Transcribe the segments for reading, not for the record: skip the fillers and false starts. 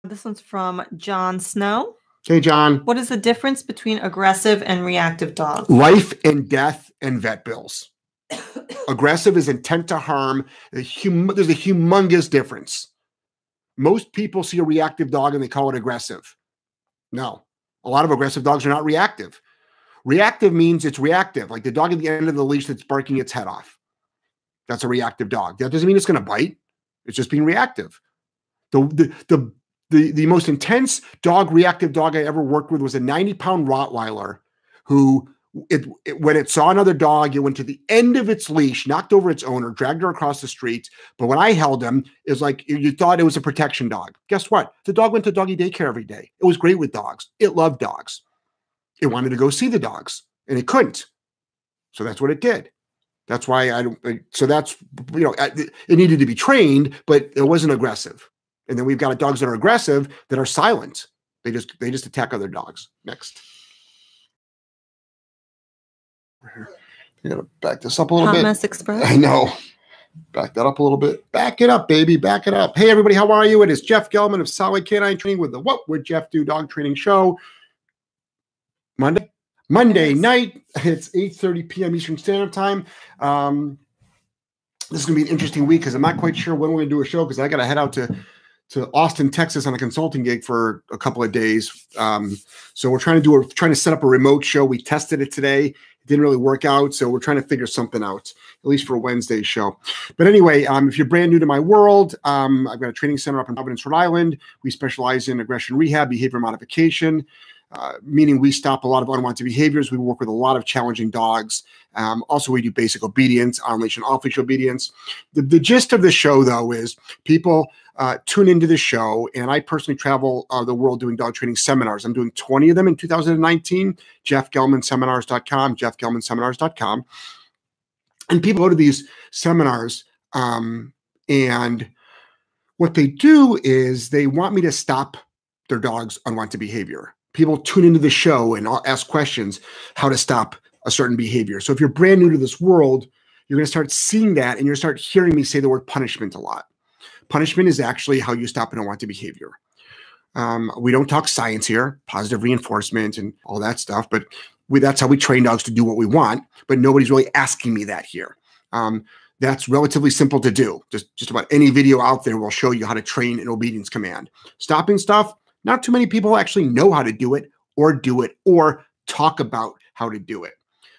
This one's from John Snow. Hey, John. What is the difference between aggressive and reactive dogs? Life and death and vet bills. Aggressive is intent to harm. There's a humongous difference. Most people see a reactive dog and they call it aggressive. No, a lot of aggressive dogs are not reactive. Reactive means it's reactive, like the dog at the end of the leash that's barking its head off. That's a reactive dog. That doesn't mean it's going to bite. It's just being reactive. The most intense reactive dog I ever worked with was a 90-pound Rottweiler who, when it saw another dog, it went to the end of its leash, knocked over its owner, dragged her across the street. But when I held him, it was like you thought it was a protection dog. Guess what? The dog went to doggy daycare every day. It was great with dogs. It loved dogs. It wanted to go see the dogs, and it couldn't. So that's what it did. That's why it needed to be trained, but it wasn't aggressive. And then we've got dogs that are aggressive that are silent. They just attack other dogs. Next. You gotta back this up a little bit. Mess Express. I know. Back that up a little bit. Back it up, baby. Back it up. Hey, everybody, how are you? It is Jeff Gellman of Solid Canine Training with the What Would Jeff Do Dog Training Show. Monday night. It's 8:30 p.m. Eastern Standard Time. This is going to be an interesting week because I'm not quite sure when we're going to do a show because I got to head out to Austin, Texas on a consulting gig for a couple of days. So we're trying to set up a remote show. We tested it today. It didn't really work out. So we're trying to figure something out, at least for a Wednesday show. But anyway, if you're brand new to my world, I've got a training center up in Providence, Rhode Island. We specialize in aggression rehab, behavior modification, meaning we stop a lot of unwanted behaviors. We work with a lot of challenging dogs. Also, we do basic obedience, on-leash and off-leash obedience. The gist of the show, though, is people tune into the show, and I personally travel the world doing dog training seminars. I'm doing 20 of them in 2019, jeffgellmanseminars.com, jeffgellmanseminars.com. And people go to these seminars, and what they do is they want me to stop their dog's unwanted behavior. People tune into the show and I'll ask questions how to stop a certain behavior. So if you're brand new to this world, you're going to start seeing that and you're going to start hearing me say the word punishment a lot. Punishment is actually how you stop an unwanted behavior. We don't talk science here, positive reinforcement and all that stuff, but that's how we train dogs to do what we want, but nobody's really asking me that here. That's relatively simple to do. Just about any video out there will show you how to train an obedience command. Stopping stuff, not too many people actually know how to do it or talk about how to do it.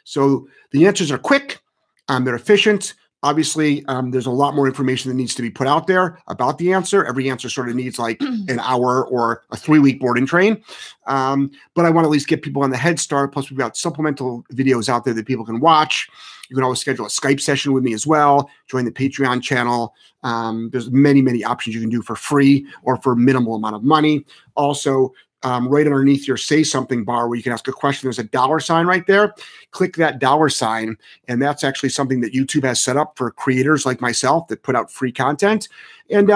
So the answers are quick, they're efficient. Obviously, there's a lot more information that needs to be put out there about the answer. Every answer sort of needs like an hour or a 3-week board and train. But I want to at least get people on the head start. Plus, we've got supplemental videos out there that people can watch. You can always schedule a Skype session with me as well. Join the Patreon channel. There's many, many options you can do for free or for minimal amount of money. Also, right underneath your Say Something bar where you can ask a question, there's a $sign right there. Click that $sign, and that's actually something that YouTube has set up for creators like myself that put out free content. And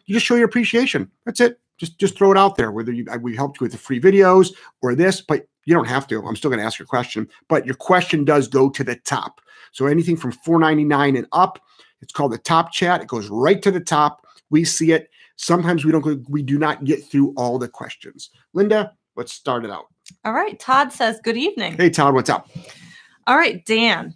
you just show your appreciation. That's it. Just throw it out there, whether we helped you with the free videos or this, but you don't have to. I'm still going to ask your question, but your question does go to the top. So anything from $4.99 and up, it's called the top chat. It goes right to the top. We see it. Sometimes we do not get through all the questions. Linda, let's start it out. All right. Todd says, good evening. Hey, Todd, what's up? All right, Dan.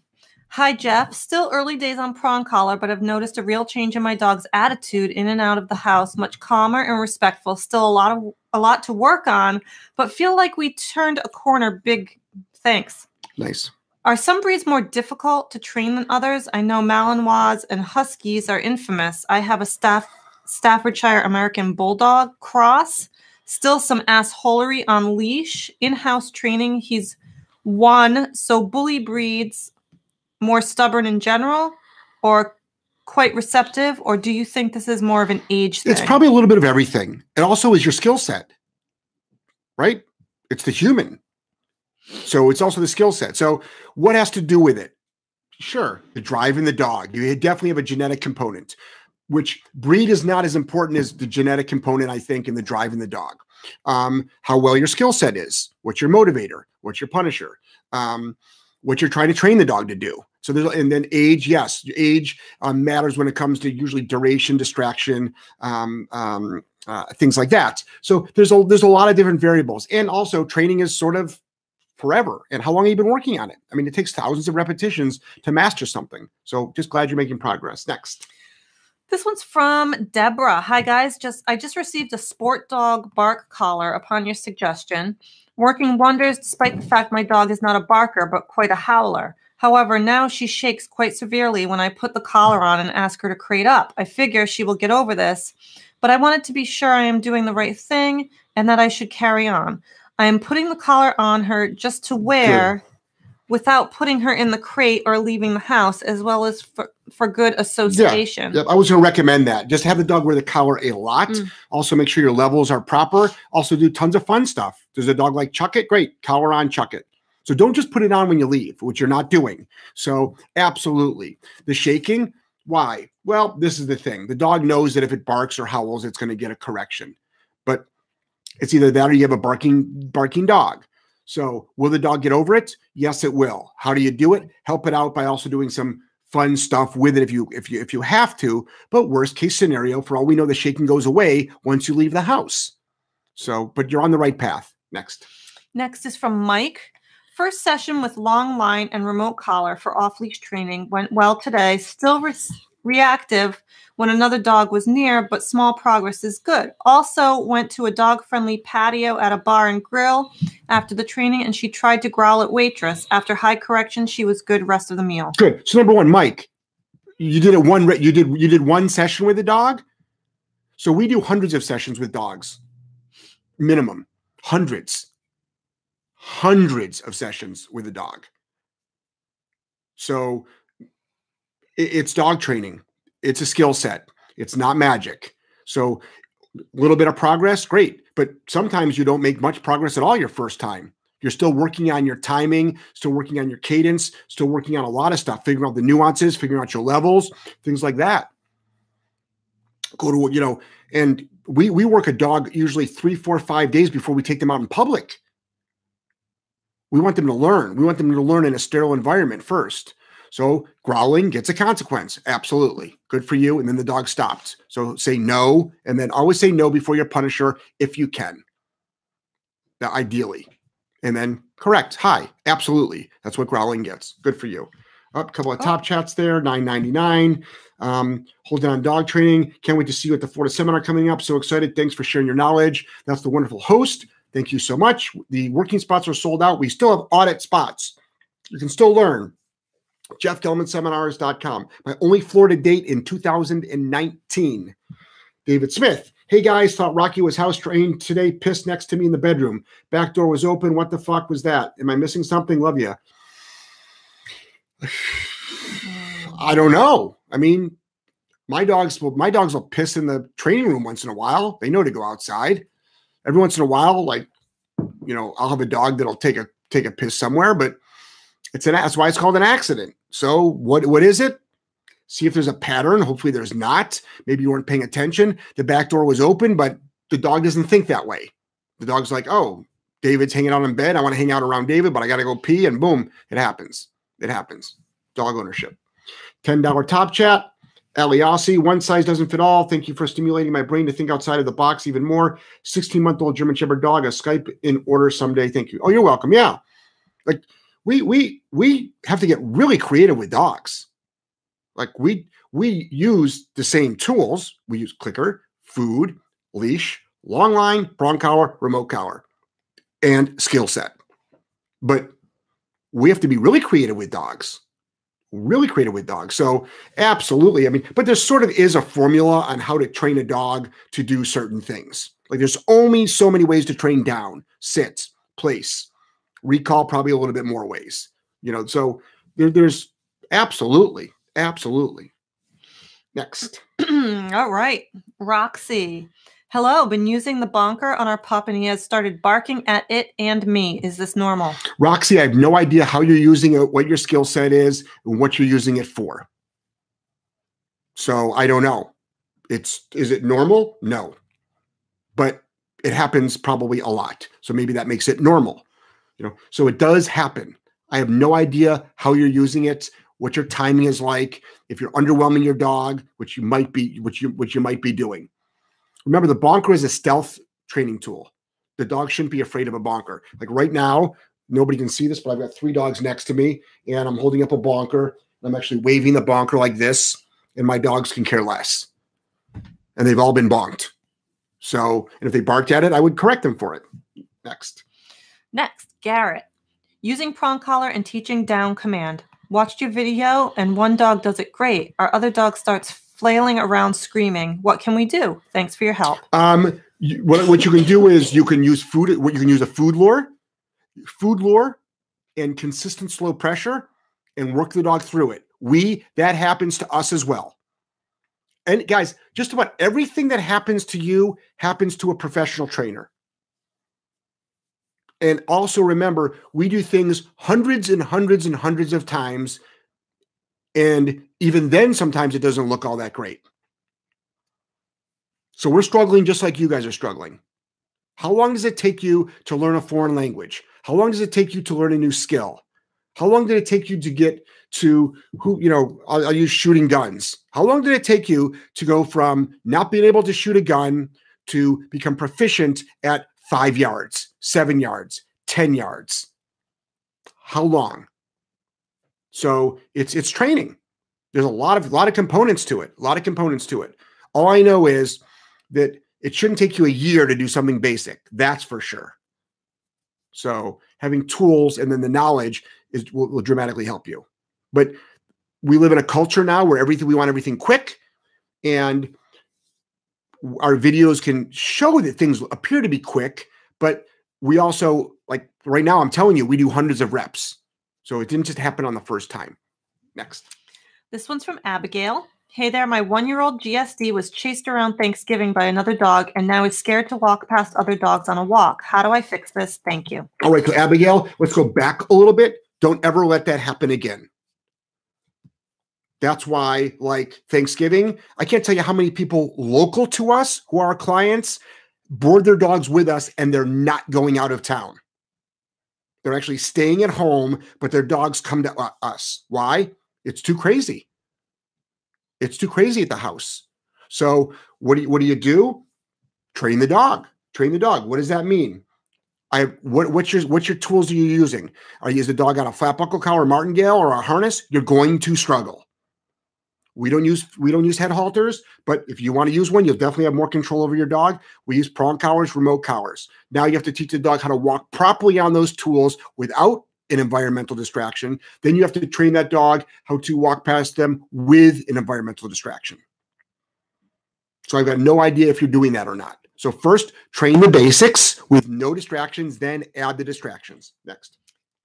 Hi, Jeff. Still early days on prong collar, but I've noticed a real change in my dog's attitude in and out of the house, much calmer and respectful. Still a lot to work on, but feel like we turned a corner. Big thanks. Nice. Are some breeds more difficult to train than others? I know Malinois and Huskies are infamous. I have a Staffordshire American Bulldog cross. Still some assholery on leash. In-house training, he's one. So bully breeds more stubborn in general or quite receptive? Or do you think this is more of an age thing? It's probably a little bit of everything. It also is your skill set, right? It's the human. So it's also the skill set. So what has to do with it? Sure, the drive in the dog. You definitely have a genetic component, which breed is not as important as the genetic component, I think, in the drive in the dog. How well your skill set is, what's your motivator, what's your punisher, what you're trying to train the dog to do. So there's, and then age, yes, age matters when it comes to usually duration, distraction, things like that. So there's a lot of different variables, and also training is sort of forever. And how long have you been working on it? I mean, it takes thousands of repetitions to master something. So just glad you're making progress. Next. This one's from Deborah. Hi guys, I just received a sport dog bark collar upon your suggestion, working wonders despite the fact my dog is not a barker but quite a howler. However, now she shakes quite severely when I put the collar on and ask her to crate up. I figure she will get over this, but I wanted to be sure I am doing the right thing and that I should carry on. I am putting the collar on her just to wear without putting her in the crate or leaving the house, as well as for good association. Yeah, I was going to recommend that. Just have the dog wear the collar a lot. Also make sure your levels are proper. Also do tons of fun stuff. Does the dog like chuck it? Great. Collar on, chuck it. So don't just put it on when you leave, which you're not doing. So absolutely. The shaking, why? Well, this is the thing. The dog knows that if it barks or howls, it's going to get a correction. But it's either that or you have a barking dog. So will the dog get over it? Yes, it will. How do you do it? Help it out by also doing some fun stuff with it if you have to. But worst case scenario, for all we know, the shaking goes away once you leave the house. So, but you're on the right path. Next. Next is from Mike. First session with long line and remote collar for off-leash training went well today. Still reactive when another dog was near, but small progress is good. Also went to a dog-friendly patio at a bar and grill after the training, and she tried to growl at waitress. After high correction, she was good rest of the meal. Good. So number one, Mike, you did one session with a dog. So we do hundreds of sessions with dogs, minimum, hundreds of sessions with a dog. So it's dog training. It's a skill set. It's not magic. So a little bit of progress, great. But sometimes you don't make much progress at all your first time. You're still working on your timing, still working on your cadence, still working on a lot of stuff, figuring out the nuances, figuring out your levels, things like that. Go to, and we work a dog usually 3, 4, 5 days before we take them out in public. We want them to learn. We want them to learn in a sterile environment first. So growling gets a consequence. Absolutely. Good for you. And then the dog stopped. So say no, and then always say no before you punish her if you can. Now, ideally. And then correct. Hi. Absolutely. That's what growling gets. Good for you. A couple of top chats there. $9.99. Hold down dog training. Can't wait to see you at the Florida seminar coming up. So excited. Thanks for sharing your knowledge. That's the wonderful host. Thank you so much. The working spots are sold out. We still have audit spots. You can still learn. JeffGellmanSeminars.com. My only Florida date in 2019. David Smith. Hey guys, thought Rocky was house trained today. Pissed next to me in the bedroom. Back door was open. What the fuck was that? Am I missing something? Love you. I don't know. I mean, my dogs will piss in the training room once in a while. They know to go outside. Every once in a while, like, I'll have a dog that'll take a piss somewhere, but that's why it's called an accident. So what is it? See if there's a pattern. Hopefully there's not. Maybe you weren't paying attention. The back door was open, but the dog doesn't think that way. The dog's like, oh, David's hanging out in bed. I want to hang out around David, but I got to go pee, and boom, it happens. It happens. Dog ownership. $10 top chat. Aliasi, one size doesn't fit all. Thank you for stimulating my brain to think outside of the box even more. 16-month-old German Shepherd dog, a Skype in order someday. Thank you. Oh, you're welcome. Yeah. Like we have to get really creative with dogs. Like we use the same tools. We use clicker, food, leash, long line, prong collar, remote collar, and skill set. But we have to be really creative with dogs. Really creative with dogs. So absolutely. I mean, but there sort of is a formula on how to train a dog to do certain things. Like there's only so many ways to train down, sit, place, recall, probably a little bit more ways, so there's absolutely. Next. All right. Roxy. Hello, been using the bonker on our pup and he has started barking at it and me. Is this normal? Roxy, I have no idea how you're using it, what your skill set is, and what you're using it for. So I don't know. Is it normal? No. But it happens probably a lot. So maybe that makes it normal. So it does happen. I have no idea how you're using it, what your timing is like, if you're underwhelming your dog, which you might be doing. Remember, the bonker is a stealth training tool. The dog shouldn't be afraid of a bonker. Like right now, nobody can see this, but I've got 3 dogs next to me, and I'm holding up a bonker. I'm actually waving the bonker like this, and my dogs can care less. And they've all been bonked. So, and if they barked at it, I would correct them for it. Next, Garrett. Using prong collar and teaching down command. Watched your video, and one dog does it great. Our other dog starts flailing around screaming. What can we do? Thanks for your help. What you can do is you can use food. What you can use a food lure, and consistent slow pressure, and work the dog through it. That happens to us as well. And guys, just about everything that happens to you happens to a professional trainer. And also remember, we do things hundreds and hundreds and hundreds of times. And even then, sometimes it doesn't look all that great. So we're struggling just like you guys are struggling. How long does it take you to learn a foreign language? How long does it take you to learn a new skill? How long did it take you to get to I'll use shooting guns. How long did it take you to go from not being able to shoot a gun to become proficient at 5 yards, 7 yards, 10 yards? How long? So it's training. There's a lot of components to it. All I know is that it shouldn't take you a year to do something basic. That's for sure. So having tools and then the knowledge will dramatically help you. But we live in a culture now where we want everything quick, and our videos can show that things appear to be quick, but we also, like right now, I'm telling you, we do hundreds of reps. So it didn't just happen on the first time. Next. This one's from Abigail. Hey there, my 1-year-old GSD was chased around Thanksgiving by another dog and now is scared to walk past other dogs on a walk. How do I fix this? Thank you. All right, so Abigail, let's go back a little bit. Don't ever let that happen again. That's why, like Thanksgiving, I can't tell you how many people local to us who are our clients board their dogs with us and they're not going out of town. They're actually staying at home, but their dogs come to us. Why? It's too crazy. It's too crazy at the house. So what do you do? Train the dog. What does that mean? What's your tools are you using? Is the dog on a flat buckle collar, martingale, or a harness? You're going to struggle. We don't use head halters, but if you want to use one, you'll definitely have more control over your dog. We use prong collars, remote collars. Now you have to teach the dog how to walk properly on those tools without an environmental distraction. Then you have to train that dog how to walk past them with an environmental distraction. So I've got no idea if you're doing that or not. So first, train the basics with no distractions, then add the distractions. Next.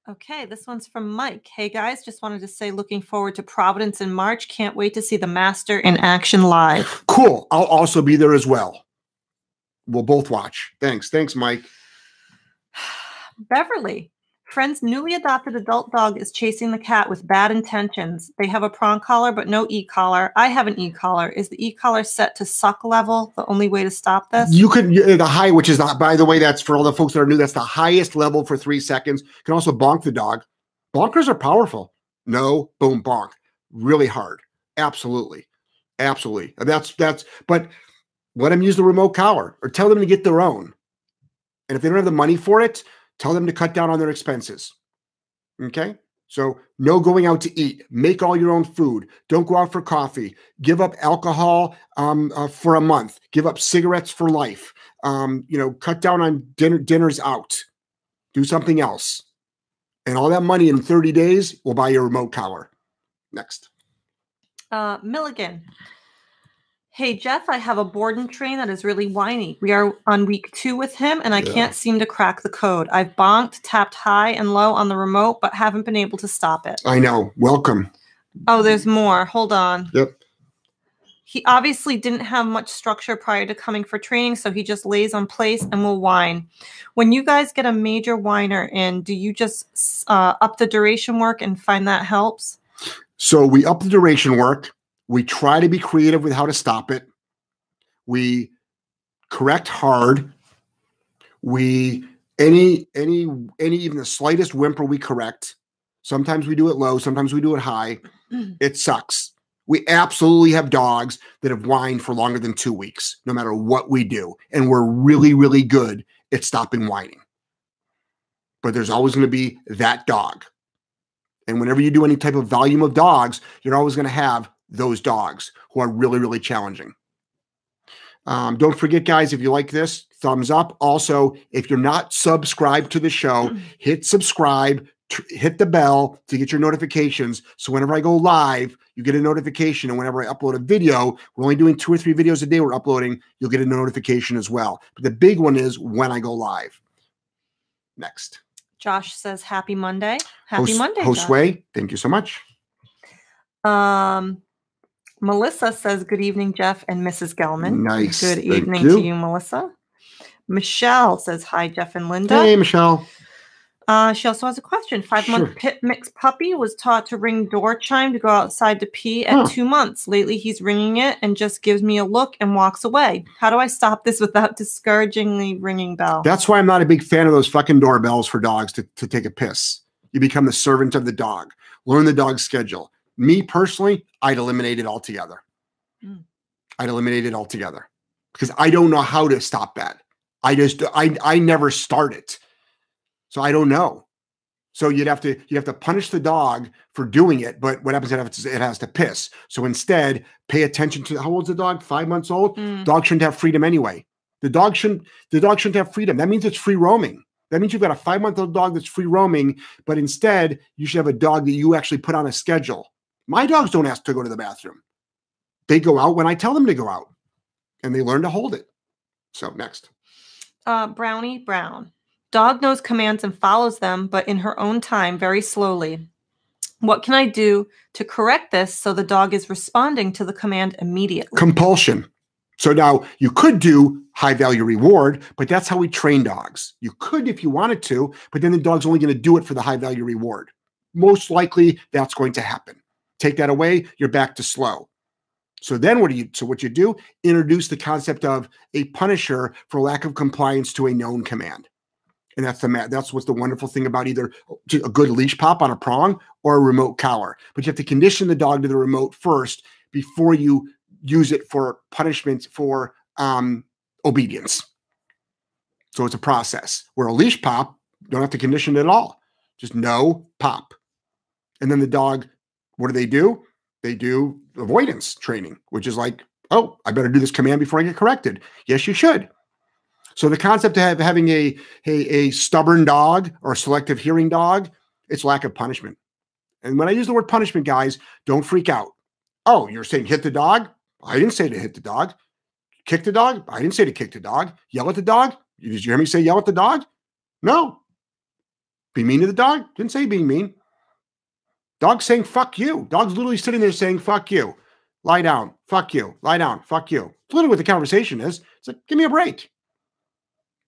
Okay, this one's from Mike. Hey guys, just wanted to say looking forward to Providence in March. Can't wait to see the Master in action live. Cool. I'll also be there as well. We'll both watch. Thanks, Mike. Beverly. Friend's newly adopted adult dog is chasing the cat with bad intentions. They have a prong collar, but no e-collar. I have an e-collar. Is the e-collar set to suck level the only way to stop this? You could, the high, which is, by the way, that's for all the folks that are new, that's the highest level for 3 seconds. You can also bonk the dog. Bonkers are powerful. No, boom, bonk. Really hard. Absolutely. But let them use the remote collar or tell them to get their own. And if they don't have the money for it, tell them to cut down on their expenses. Okay? So no going out to eat. Make all your own food. Don't go out for coffee. Give up alcohol for a month. Give up cigarettes for life. Cut down on dinners out. Do something else. And all that money in 30 days will buy you a remote collar. Next. Milligan. Hey, Jeff, I have a board and train that is really whiny. We are on week 2 with him, and I can't seem to crack the code. I've bonked, tapped high and low on the remote, but haven't been able to stop it. I know. Welcome. Oh, there's more. Hold on. Yep. He obviously didn't have much structure prior to coming for training, so he just lays on place and will whine. When you guys get a major whiner in, do you just up the duration work and find that helps? So we up the duration work. We try to be creative with how to stop it. We correct hard. Any even the slightest whimper we correct. Sometimes we do it low. Sometimes we do it high. It sucks. We absolutely have dogs that have whined for longer than 2 weeks, no matter what we do. And we're really, really good at stopping whining. But there's always going to be that dog. And whenever you do any type of volume of dogs, you're always going to have those dogs who are really, really challenging. Don't forget, guys, if you like this, thumbs up. Also, if you're not subscribed to the show, hit subscribe, hit the bell to get your notifications. So whenever I go live, you get a notification. And whenever I upload a video, we're only doing 2 or 3 videos a day we're uploading, you'll get a notification as well. But the big one is when I go live. Next. Josh says, happy Monday. Happy Monday, Josue, thank you so much. Melissa says, good evening, Jeff and Mrs. Gelman. Nice. Good evening to you, Melissa. Michelle says, hi, Jeff and Linda. Hey, Michelle. She also has a question. 5-month pit mix puppy was taught to ring door chime to go outside to pee at 2 months. Lately, he's ringing it and just gives me a look and walks away. How do I stop this without discouragingly ringing bell? That's why I'm not a big fan of those fucking doorbells for dogs to take a piss. You become the servant of the dog. Learn the dog's schedule. Me personally, I'd eliminate it altogether. I'd eliminate it altogether because I don't know how to stop that. I never start it. So I don't know. So you'd have to punish the dog for doing it. But what happens is it has to piss. So instead, pay attention to how old's the dog? 5 months old? Dog shouldn't have freedom anyway. The dog shouldn't have freedom. That means it's free roaming. That means you've got a 5-month-old dog that's free roaming, but instead you should have a dog that you actually put on a schedule. My dogs don't ask to go to the bathroom. They go out when I tell them to go out, and they learn to hold it. So next. Brownie Brown. Dog knows commands and follows them, but in her own time, very slowly. What can I do to correct this so the dog is responding to the command immediately? Compulsion. So now you could do high value reward, but that's how we train dogs. You could if you wanted to, but then the dog's only going to do it for the high value reward. Most likely that's going to happen. Take that away, you're back to slow. So then what you do, introduce the concept of a punisher for lack of compliance to a known command. And that's what's the wonderful thing about either a good leash pop on a prong or a remote collar. But you have to condition the dog to the remote first before you use it for punishment for obedience. So it's a process. Where a leash pop, you don't have to condition it at all. Just no pop. And then the dog, what do? They do avoidance training, which is like, oh, I better do this command before I get corrected. Yes, you should. So the concept of having a stubborn dog or a selective hearing dog, it's lack of punishment. And when I use the word punishment, guys, don't freak out. Oh, you're saying hit the dog? I didn't say to hit the dog. Kick the dog? I didn't say to kick the dog. Yell at the dog? Did you hear me say yell at the dog? No. Be mean to the dog? Didn't say being mean. Dog's saying fuck you. Dog's literally sitting there saying fuck you. Lie down. Fuck you. Lie down. Fuck you. It's literally what the conversation is. It's like, give me a break.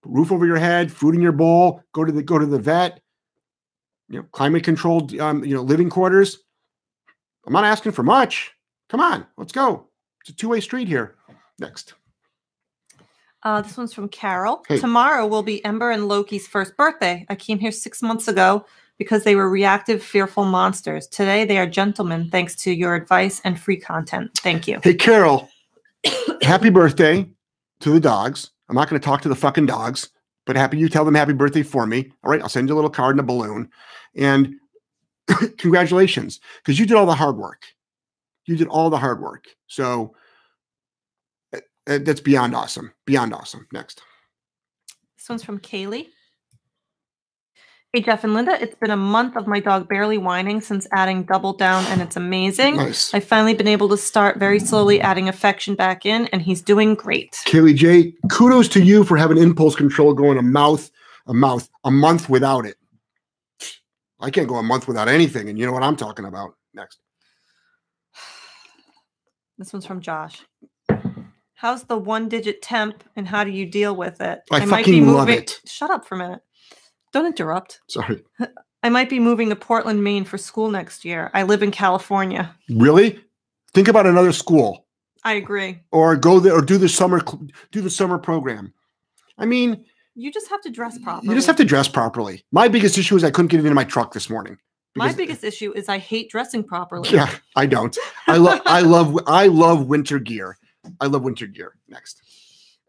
Roof over your head, food in your bowl, go to the vet, climate controlled, living quarters. I'm not asking for much. Come on, let's go. It's a two-way street here. Next. This one's from Carol. Hey. Tomorrow will be Ember and Loki's first birthday. I came here 6 months ago because they were reactive, fearful monsters. Today they are gentlemen, thanks to your advice and free content. Thank you. Hey, Carol, happy birthday to the dogs. I'm not going to talk to the fucking dogs, but you tell them happy birthday for me. All right, I'll send you a little card and a balloon. And congratulations, because you did all the hard work. You did all the hard work. So that's beyond awesome. Beyond awesome. Next. This one's from Kaylee. Hey, Jeff and Linda, it's been a month of my dog barely whining since adding Double Down, and it's amazing. Nice. I've finally been able to start very slowly adding affection back in, and he's doing great. Kaylee J, kudos to you for having impulse control going a month without it. I can't go a month without anything, and you know what I'm talking about. Next. This one's from Josh. How's the 1-digit temp, and how do you deal with it? I fucking love it. Shut up for a minute. Don't interrupt. Sorry. I might be moving to Portland, Maine for school next year. I live in California. Really? Think about another school. I agree. Or go there or do the summer program. I mean, you just have to dress properly. You just have to dress properly. My biggest issue is I couldn't get it into my truck this morning. My biggest issue is I hate dressing properly. Yeah, I don't. I love winter gear. I love winter gear. Next.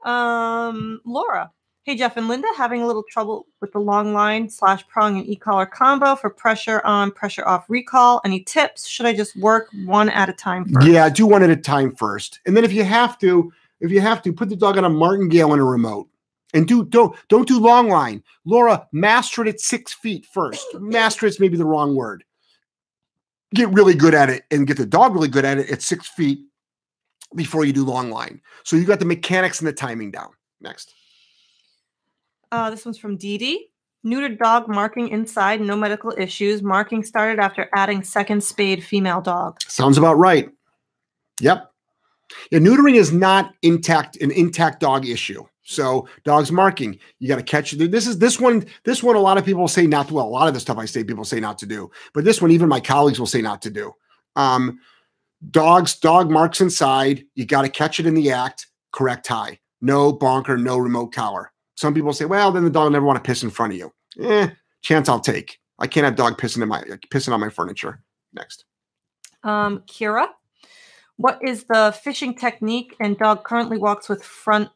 Laura. Hey, Jeff and Linda, having a little trouble with the long line / prong and e-collar combo for pressure on, pressure off recall. Any tips? Should I just work one at a time first? Yeah, do one at a time first. And then if you have to, put the dog on a martingale and a remote. And don't do long line. Laura, master it at 6 feet first. Master it's maybe the wrong word. Get really good at it and get the dog really good at it at 6 feet before you do long line. So you got the mechanics and the timing down. Next. This one's from Dee Dee. Neutered dog marking inside, no medical issues. Marking started after adding second spayed female dog. Sounds about right. Yep. Yeah, neutering is not an intact dog issue. So dogs marking, you got to catch it. This one. A lot of people say not to. Well, a lot of the stuff I say, people say not to do. But this one, even my colleagues will say not to do. Dog marks inside. You got to catch it in the act. Correct tie. No bonker. No remote collar. Some people say, well, then the dog will never want to piss in front of you. Chance I'll take. I can't have dog pissing on my furniture. Next. Kira, what is the fishing technique? And dog currently walks with front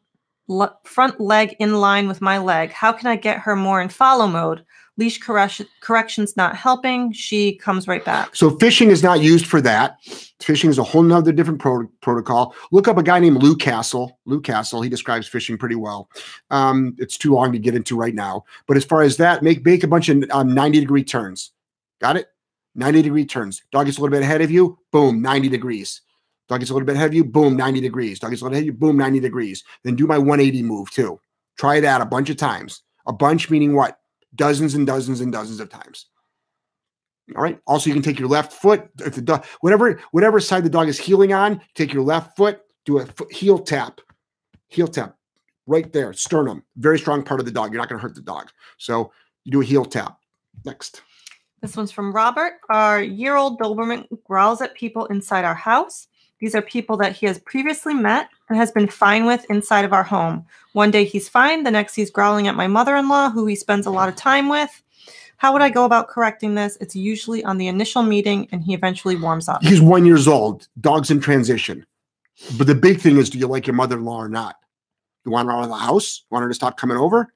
leg in line with my leg. How can I get her more in follow mode? Leash corrections not helping. She comes right back. So fishing is not used for that. Fishing is a whole nother different protocol. Look up a guy named Lou Castle. Lou Castle, he describes fishing pretty well. It's too long to get into right now. But as far as that, make a bunch of 90-degree turns. Got it? 90-degree turns. Dog gets a little bit ahead of you, boom, 90 degrees. Dog gets a little bit ahead of you, boom, 90 degrees. Dog gets a little ahead of you, boom, 90 degrees. Then do my 180 move too. Try that a bunch of times. A bunch meaning what? Dozens and dozens and dozens of times. All right. Also, you can take your left foot. If the dog, whatever side the dog is heeling on, take your left foot, do a heel tap. Heel tap right there, sternum. Very strong part of the dog. You're not going to hurt the dog. So you do a heel tap. Next. This one's from Robert. Our year-old Doberman growls at people inside our house. These are people that he has previously met and has been fine with inside of our home. One day he's fine. The next he's growling at my mother-in-law, who he spends a lot of time with. How would I go about correcting this? It's usually on the initial meeting and he eventually warms up. He's 1 year old. Dog's in transition. But the big thing is, do you like your mother-in-law or not? You want her out of the house? Want her to stop coming over?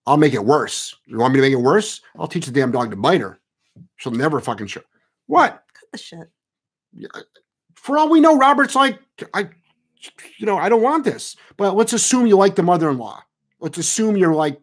I'll make it worse. You want me to make it worse? I'll teach the damn dog to bite her. She'll never fucking show. What? Cut the shit. Yeah. For all we know, Robert's like, I don't want this. But let's assume you like the mother-in-law. Let's assume you're like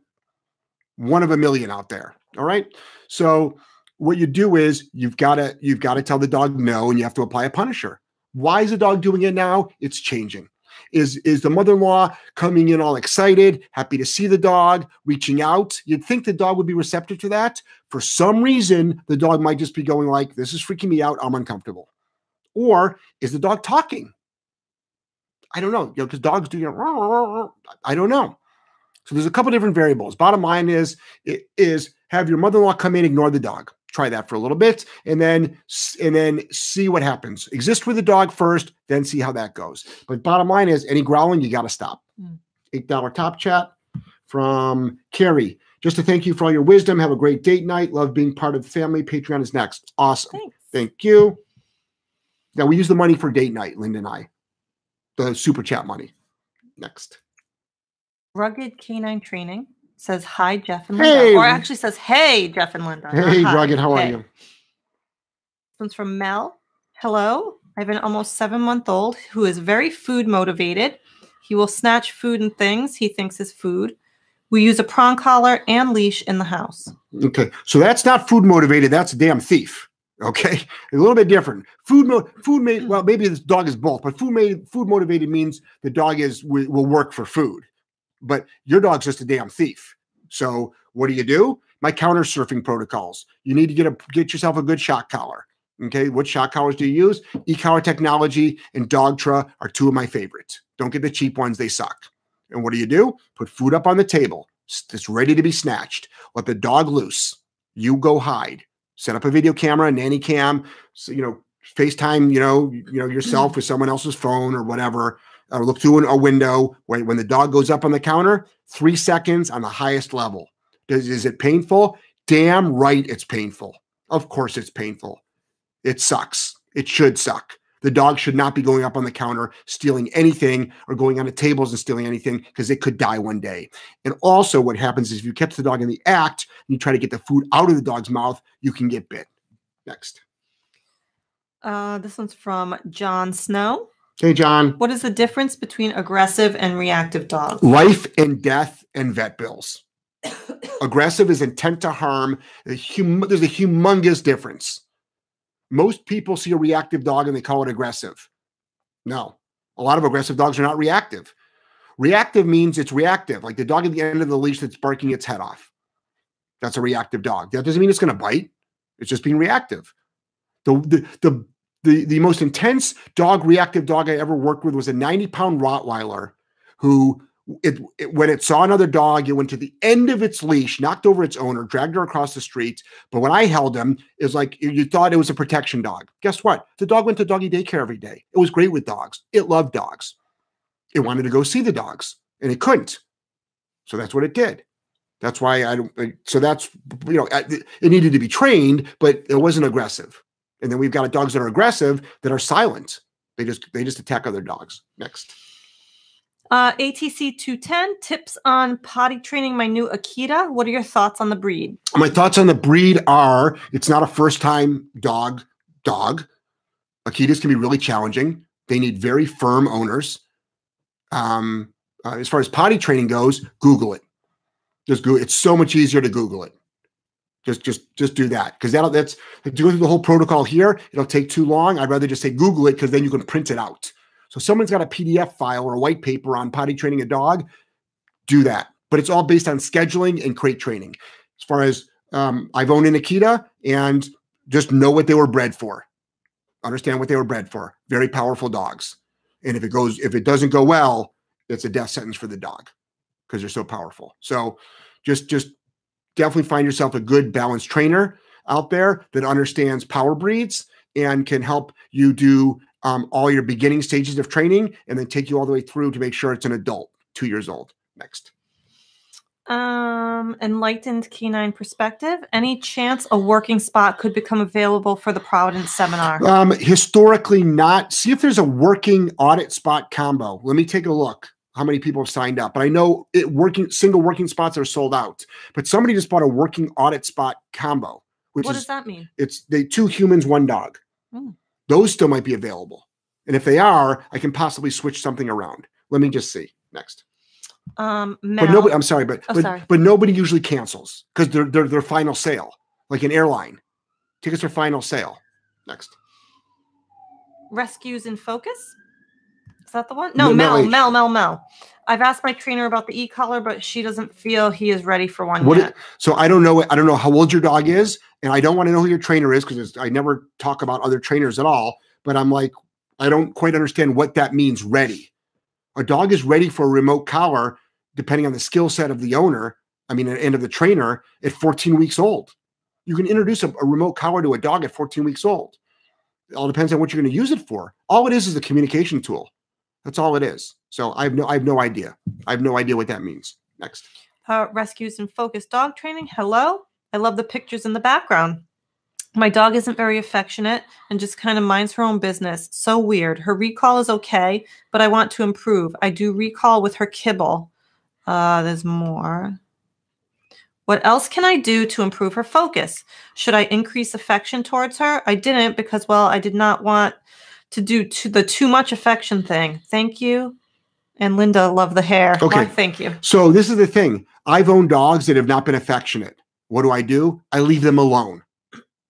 one of a million out there. All right. So what you do is you've got to tell the dog no, and you have to apply a punisher. Why is the dog doing it now? It's changing. Is the mother-in-law coming in all excited, happy to see the dog, reaching out? You'd think the dog would be receptive to that. For some reason, the dog might just be going like, this is freaking me out. I'm uncomfortable. Or is the dog talking? I don't know. Because dogs do, I don't know. So there's a couple different variables. Bottom line is have your mother-in-law come in, ignore the dog. Try that for a little bit, and then see what happens. Exist with the dog first, then see how that goes. But bottom line is, any growling, you got to stop. $8 top chat from Carrie. Just to thank you for all your wisdom. Have a great date night. Love being part of the family. Patreon is next. Awesome. Thanks. Thank you. Now we use the money for date night, Linda and I. The super chat money. Next. Rugged Canine Training says, hi, Jeff and Linda. Hey. Or actually says, hey, Jeff and Linda. Hey, Rugged, how are you? This one's from Mel. Hello. I have an almost 7-month-old who is very food motivated. He will snatch food and things he thinks is food. We use a prong collar and leash in the house. Okay. So that's not food motivated. That's a damn thief. Okay. A little bit different. Well, maybe this dog is both, but food motivated means the dog will work for food. But your dog's just a damn thief. So what do? My counter surfing protocols. You need to get yourself a good shock collar. Okay. What shock collars do you use? E-collar Technology and Dogtra are two of my favorites. Don't get the cheap ones. They suck. And what do? Put food up on the table. It's ready to be snatched. Let the dog loose. You go hide. Set up a video camera, nanny cam, FaceTime, yourself with someone else's phone or whatever. Or look through a window when the dog goes up on the counter, 3 seconds on the highest level. Is it painful? Damn right it's painful. Of course it's painful. It sucks. It should suck. The dog should not be going up on the counter, stealing anything, or going on the tables and stealing anything, because it could die one day. And also what happens is if you catch the dog in the act and you try to get the food out of the dog's mouth, you can get bit. Next. This one's from John Snow. Hey, John. What is the difference between aggressive and reactive dogs? Life and death and vet bills. Aggressive is intent to harm. There's a humongous difference. Most people see a reactive dog and they call it aggressive. No, a lot of aggressive dogs are not reactive. Reactive means it's reactive, like the dog at the end of the leash that's barking its head off. That's a reactive dog. That doesn't mean it's going to bite. It's just being reactive. The most intense reactive dog I ever worked with was a 90-pound Rottweiler who, when it saw another dog, it went to the end of its leash, knocked over its owner, dragged her across the street. But when I held him, it was like you thought it was a protection dog. Guess what? The dog went to doggy daycare every day. It was great with dogs. It loved dogs. It wanted to go see the dogs, and it couldn't. So that's what it did. That's why it needed to be trained, but it wasn't aggressive. And then we've got dogs that are aggressive that are silent. They just attack other dogs. Next. ATC 210, tips on potty training my new Akita. What are your thoughts on the breed? My thoughts on the breed are, it's not a first-time dog. Akitas can be really challenging. They need very firm owners. As far as potty training goes, Google it. Just Google. It's so much easier to Google it. Just do that, because that's to go through the whole protocol here. It'll take too long. I'd rather just say Google it, because then you can print it out. So someone's got a PDF file or a white paper on potty training a dog, do that. But it's all based on scheduling and crate training. As far as I've owned an Akita, and just know what they were bred for. Understand what they were bred for. Very powerful dogs. And if it doesn't go well, it's a death sentence for the dog, because they're so powerful. So just definitely find yourself a good balanced trainer out there that understands power breeds and can help you do all your beginning stages of training, and then take you all the way through to make sure it's an adult, 2 years old. Next. Enlightened Canine Perspective. Any chance a working spot could become available for the Providence seminar? Historically not. See if there's a working audit spot combo. Let me take a look how many people have signed up. But I know single working spots are sold out. But somebody just bought a working audit spot combo. What does that mean? It's 2 humans, 1 dog. Those still might be available. And if they are, I can possibly switch something around. Let me just see. Next. But nobody, I'm sorry, but nobody usually cancels, because they're their final sale, like an airline. Tickets are final sale. Next. Rescues in Focus. Is that the one? No, Mel. I've asked my trainer about the e-collar, but she doesn't feel he is ready for one yet. So I don't know. I don't know how old your dog is, and I don't want to know who your trainer is, because I never talk about other trainers at all. But I'm like, I don't quite understand what that means, ready. A dog is ready for a remote collar, depending on the skill set of the owner, and of the trainer, at 14 weeks old. You can introduce a remote collar to a dog at 14 weeks old. It all depends on what you're going to use it for. All it is a communication tool. That's all it is. So I have no idea. I have no idea what that means. Next. Rescues in Focus dog training. Hello. I love the pictures in the background. My dog isn't very affectionate and just kind of minds her own business. So weird. Her recall is okay, but I want to improve. I do recall with her kibble. There's more. What else can I do to improve her focus? Should I increase affection towards her? I didn't, because, I did not want to do the too much affection thing. Thank you. And Linda, love the hair. Okay. Thank you. So this is the thing. I've owned dogs that have not been affectionate. What do? I leave them alone.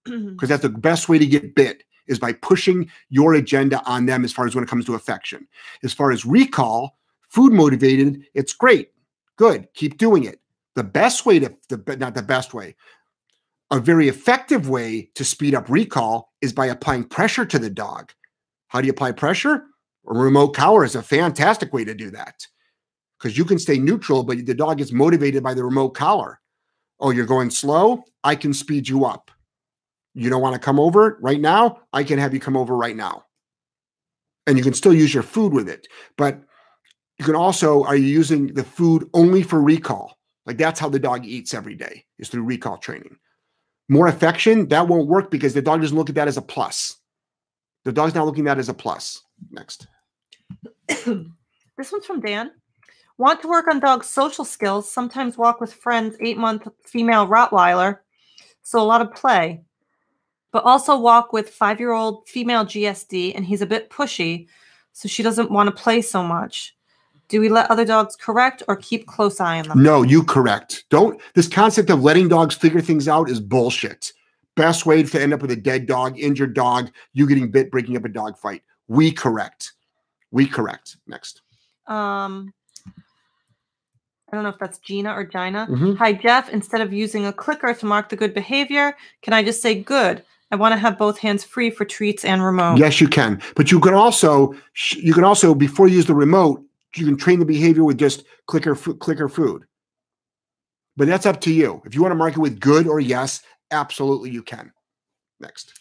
Because that's the best way to get bit, is by pushing your agenda on them as far as when it comes to affection. As far as recall, food motivated, it's great. Good. Keep doing it. The best way not the best way, a very effective way to speed up recall is by applying pressure to the dog. How do you apply pressure? A remote collar is a fantastic way to do that, because you can stay neutral, but the dog gets motivated by the remote collar. Oh, you're going slow? I can speed you up. You don't want to come over right now? I can have you come over right now. And you can still use your food with it. But you can also, are you using the food only for recall? Like, that's how the dog eats every day, is through recall training. more affection, that won't work because the dog doesn't look at that as a plus. The dog's not looking at that as a plus. Next. This one's from Dan. Want to work on dog's social skills, sometimes walk with friends, 8-month female Rottweiler, so a lot of play. But also walk with 5-year-old female GSD, and he's a bit pushy, so she doesn't want to play so much. Do we let other dogs correct or keep close eye on them? No, you correct. Don't. This concept of letting dogs figure things out is bullshit. Best way to end up with a dead dog, injured dog, you getting bit, breaking up a dog fight. We correct. We correct. Next. I don't know if that's Gina or Gina. Mm-hmm. Hi, Jeff. Instead of using a clicker to mark the good behavior, can I just say good? I want to have both hands free for treats and remote. Yes, you can. But you can also before you use the remote, you can train the behavior with just clicker food. But that's up to you. If you want to mark it with good or yes, absolutely you can. Next.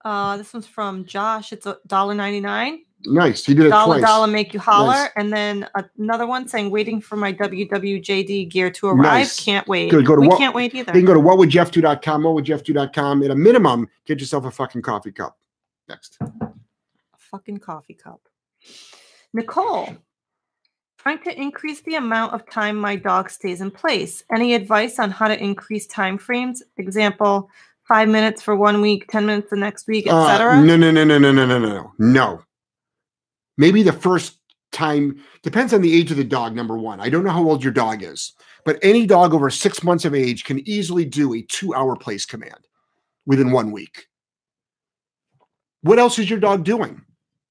This one's from Josh. It's $1.99. Nice. He did it twice. Dollar make you holler. Nice. And then another one saying, waiting for my WWJD gear to arrive. Nice. Can't wait. Good. We can't wait either. You can go to whatwouldjeff.com, whatwouldjeff.com. At a minimum, get yourself a fucking coffee cup. Next. A fucking coffee cup. Nicole. Trying to increase the amount of time my dog stays in place. Any advice on how to increase time frames? Example, 5 minutes for 1 week, 10 minutes the next week, etc. No. Maybe the first time, depends on the age of the dog, number one. I don't know how old your dog is, but any dog over 6 months of age can easily do a 2-hour place command within 1 week. What else is your dog doing?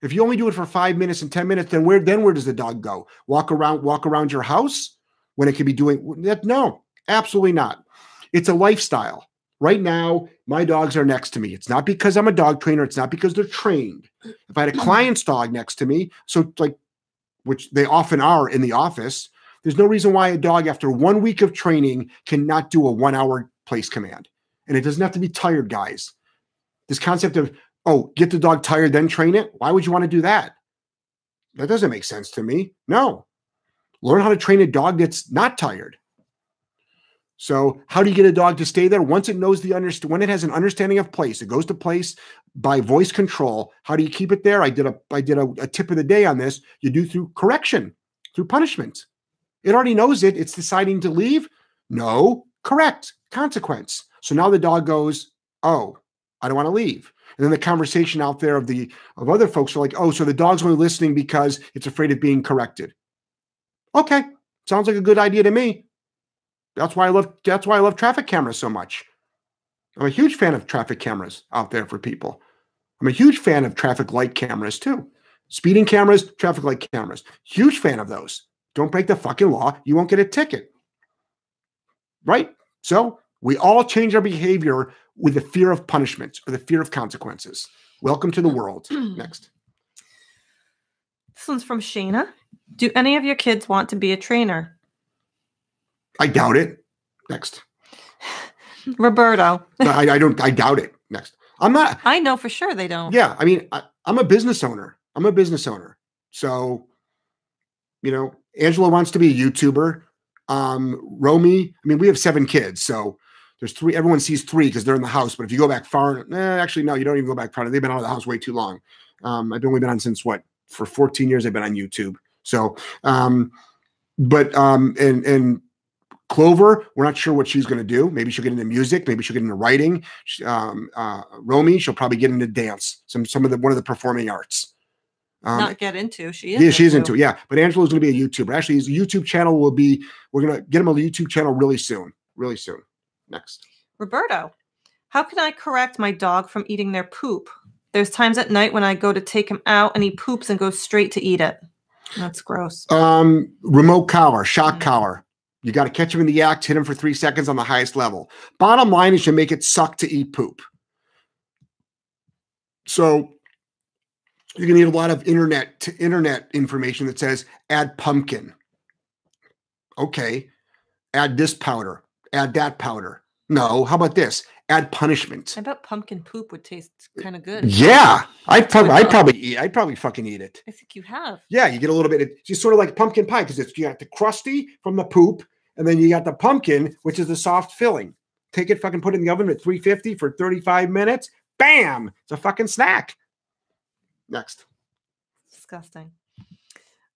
If you only do it for 5 minutes and 10 minutes, then where does the dog go? Walk around your house when it could be doing that? No, absolutely not. It's a lifestyle. Right now, my dogs are next to me. It's not because I'm a dog trainer. It's not because they're trained. If I had a client's dog next to me, which they often are in the office, there's no reason why a dog after 1 week of training cannot do a 1-hour place command. And it doesn't have to be tired, guys. This concept of, get the dog tired, then train it. Why would you want to do that? That doesn't make sense to me. No. Learn how to train a dog that's not tired. So how do you get a dog to stay there? Once it knows when it has an understanding of place, it goes to place by voice control. How do you keep it there? I did a tip of the day on this. You do through correction, through punishment. It already knows it. It's deciding to leave. No, correct, consequence. So now the dog goes, I don't want to leave. And then the conversation out there of other folks are like, so the dog's only listening because it's afraid of being corrected. Okay, sounds like a good idea to me. That's why I love traffic cameras so much. I'm a huge fan of traffic cameras out there for people. I'm a huge fan of traffic light cameras too. Speeding cameras, traffic light cameras. Huge fan of those. Don't break the fucking law. You won't get a ticket. Right? So we all change our behavior with the fear of punishment or the fear of consequences. Welcome to the world. Next. This one's from Shayna. Do any of your kids want to be a trainer? I doubt it. Next. Roberto. I doubt it. Next. I'm not. I know for sure they don't. Yeah. I mean, I'm a business owner. So, Angela wants to be a YouTuber. Romy, we have 7 kids. So there's 3. Everyone sees 3 because they're in the house. But if you go back far, actually, no, you don't even go back far. They've been out of the house way too long. I've only been on since for 14 years I've been on YouTube. So, and Clover, we're not sure what she's going to do. Maybe she'll get into music. Maybe she'll get into writing. Romy, she'll probably get into dance. One of the performing arts. Not get into. She is. Yeah, she's into it. Yeah, but Angela's going to be a YouTuber. Actually, his YouTube channel we're going to get him a YouTube channel really soon. Really soon. Next. Roberto, how can I correct my dog from eating their poop? There's times at night when I go to take him out and he poops and goes straight to eat it. That's gross. Remote collar, shock collar. You got to catch him in the act, hit him for 3 seconds on the highest level. Bottom line is you make it suck to eat poop. So you're going to need a lot of internet information that says add pumpkin. Okay. Add this powder. Add that powder. No. How about this? Add punishment. I bet pumpkin poop would taste kind of good. Yeah. I'd probably fucking eat it. I think you have. Yeah. You get a little bit. It's just sort of like pumpkin pie because you got the crusty from the poop. And then you got the pumpkin, which is the soft filling. take it, fucking put it in the oven at 350 for 35 minutes. Bam! It's a fucking snack. Next. Disgusting.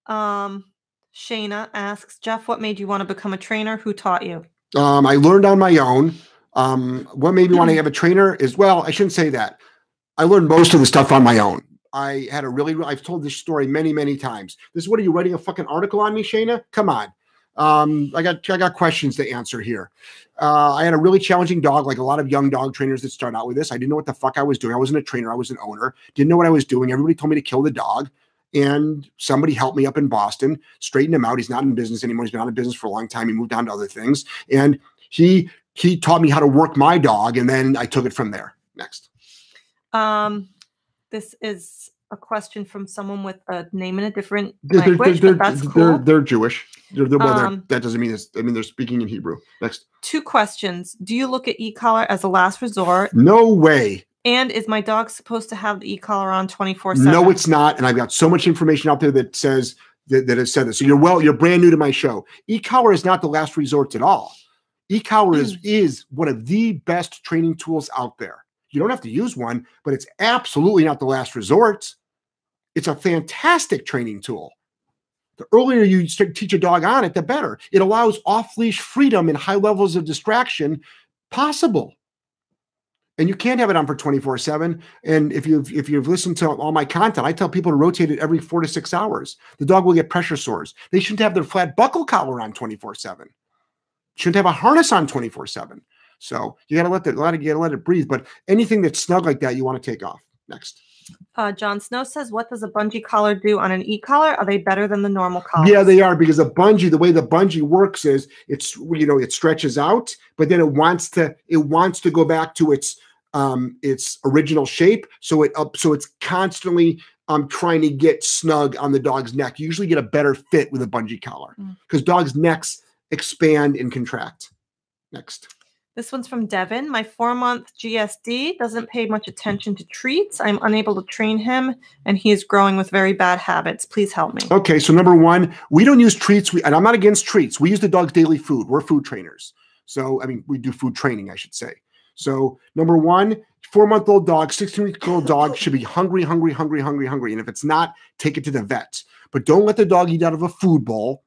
Shayna asks, Jeff, what made you want to become a trainer? Who taught you? I learned on my own. What made me want to have a trainer is, well, I shouldn't say that. I learned most of the stuff on my own. I've told this story many, many times. What are you writing a fucking article on me, Shayna? Come on. I got questions to answer here. I had a really challenging dog, like a lot of young dog trainers that start out with this. I didn't know what the fuck I was doing. I wasn't a trainer. I was an owner. Didn't know what I was doing. Everybody told me to kill the dog. And somebody helped me up in Boston, straightened him out. He's not in business anymore. He's been out of business for a long time. He moved on to other things. And he taught me how to work my dog. And then I took it from there. Next. This is a question from someone with a name in a different language, but that's cool. They're Jewish. That doesn't mean it's, they're speaking in Hebrew. Next. 2 questions. Do you look at e-collar as a last resort? No way. And is my dog supposed to have the e-collar on 24/7? No, it's not. And I've got so much information out there that says that has said this. So you're brand new to my show. E-collar is not the last resort at all. E-collar is one of the best training tools out there. You don't have to use one, but it's absolutely not the last resort. It's a fantastic training tool. The earlier you teach a dog on it, the better. It allows off-leash freedom and high levels of distraction possible. And you can't have it on for 24/7. And if you've listened to all my content, I tell people to rotate it every 4 to 6 hours. The dog will get pressure sores. They shouldn't have their flat buckle collar on 24/7. Shouldn't have a harness on 24/7. So you got to let it breathe. But anything that's snug like that, you want to take off. Next. John Snow says, what does a bungee collar do on an e-collar? Are they better than the normal collars? Yeah, they are, because the way the bungee works is it stretches out, but then it wants to go back to its original shape. So it's constantly trying to get snug on the dog's neck. You usually get a better fit with a bungee collar because dogs' necks expand and contract. Next. This one's from Devin. My 4-month GSD doesn't pay much attention to treats. I'm unable to train him, and he is growing with very bad habits. Please help me. Okay, so number 1, we don't use treats. And I'm not against treats. We use the dog's daily food. We're food trainers. So, we do food training, I should say. So, number 1, 4-month-old dog, 16-week-old dog should be hungry. And if it's not, take it to the vet. But don't let the dog eat out of a food bowl.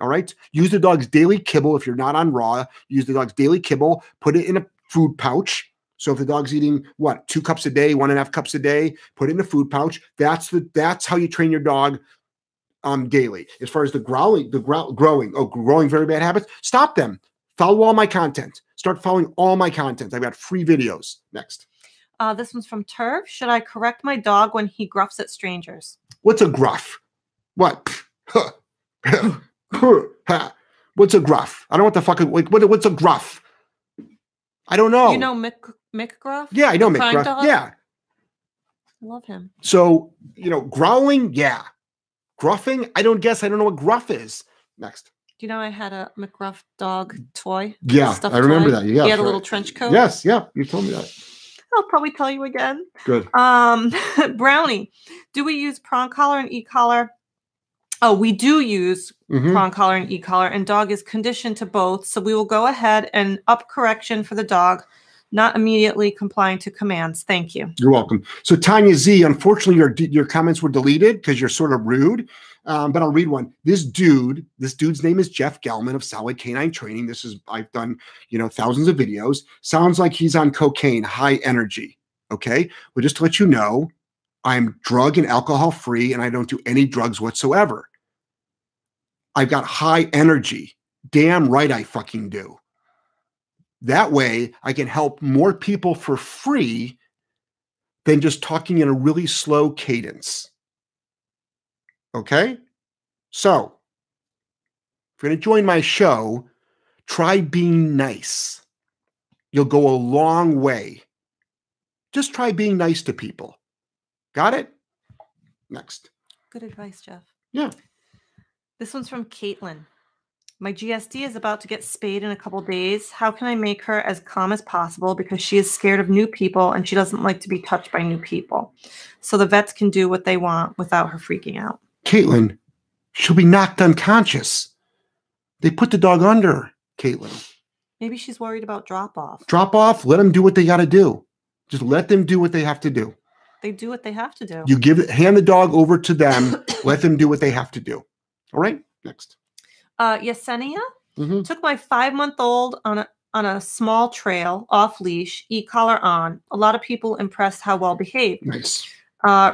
All right. Use the dog's daily kibble. If you're not on raw, use the dog's daily kibble, put it in a food pouch. So if the dog's eating 2 cups a day, 1.5 cups a day, put it in a food pouch. That's how you train your dog daily. As far as the growing very bad habits, stop them. Follow all my content. Start following all my content. I've got free videos. Next. This one's from Turv. Should I correct my dog when he gruffs at strangers? What's a gruff? What? What's a gruff? I don't know what the fuck. What's a gruff? I don't know. You know Mick Gruff? Yeah, I know Mick Gruff. Dog? Yeah, I love him. So growling. Yeah, gruffing. I don't know what gruff is. Next. Do you know I had a McGruff dog toy? Yeah, I remember that. Yeah, he had a little trench coat. Yes, yeah, you told me that. I'll probably tell you again. Good. Brownie, do we use prong collar and e-collar? Oh, we do use prong collar and e-collar, and dog is conditioned to both. So we will go ahead and up correction for the dog, not immediately complying to commands. Thank you. You're welcome. So Tanya Z, unfortunately, your comments were deleted because you're sort of rude. But I'll read one. This dude's name is Jeff Gelman of Solid Canine Training. I've done, thousands of videos. Sounds like he's on cocaine, high energy. Okay. Well, just to let you know, I'm drug and alcohol free and I don't do any drugs whatsoever. I've got high energy. Damn right I fucking do. That way I can help more people for free than just talking in a really slow cadence. Okay? So, if you're going to join my show, try being nice. You'll go a long way. Just try being nice to people. Got it? Next. Good advice, Jeff. Yeah. This one's from Caitlin. My GSD is about to get spayed in a couple days. How can I make her as calm as possible because she is scared of new people and she doesn't like to be touched by new people? So the vets can do what they want without her freaking out. Caitlin, she'll be knocked unconscious. They put the dog under, Caitlin. Maybe she's worried about drop off. Drop off. Let them do what they got to do. Just let them do what they have to do. They do what they have to do. You hand the dog over to them. Let them do what they have to do. All right. Next. Yesenia took my 5-month-old on a small trail off leash, e-collar on. A lot of people impressed how well behaved. Nice.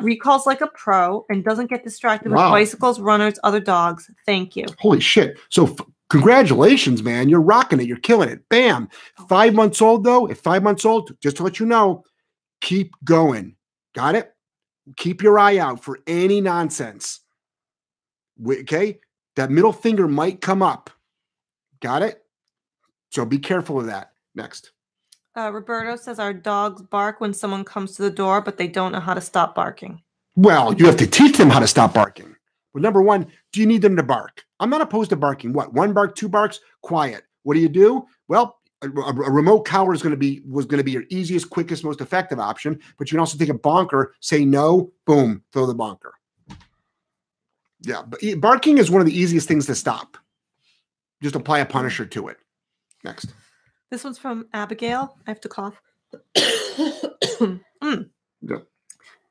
Recalls like a pro and doesn't get distracted with bicycles, runners, other dogs. Thank you. Holy shit. So congratulations, man. You're rocking it. You're killing it. Bam. 5 months old, though. At 5 months old, just to let you know, keep going. Got it? Keep your eye out for any nonsense. Okay? That middle finger might come up. Got it? So be careful of that. Next. Roberto says our dogs bark when someone comes to the door, but they don't know how to stop barking. Well, you have to teach them how to stop barking. Well, number one, do you need them to bark? I'm not opposed to barking. What? 1 bark, 2 barks? Quiet. What do? Well, a remote collar was going to be your easiest, quickest, most effective option. But you can also take a bonker, say no, boom, throw the bonker. Yeah, but barking is one of the easiest things to stop. Just apply a punisher to it. Next. This one's from Abigail. I have to cough. Yeah.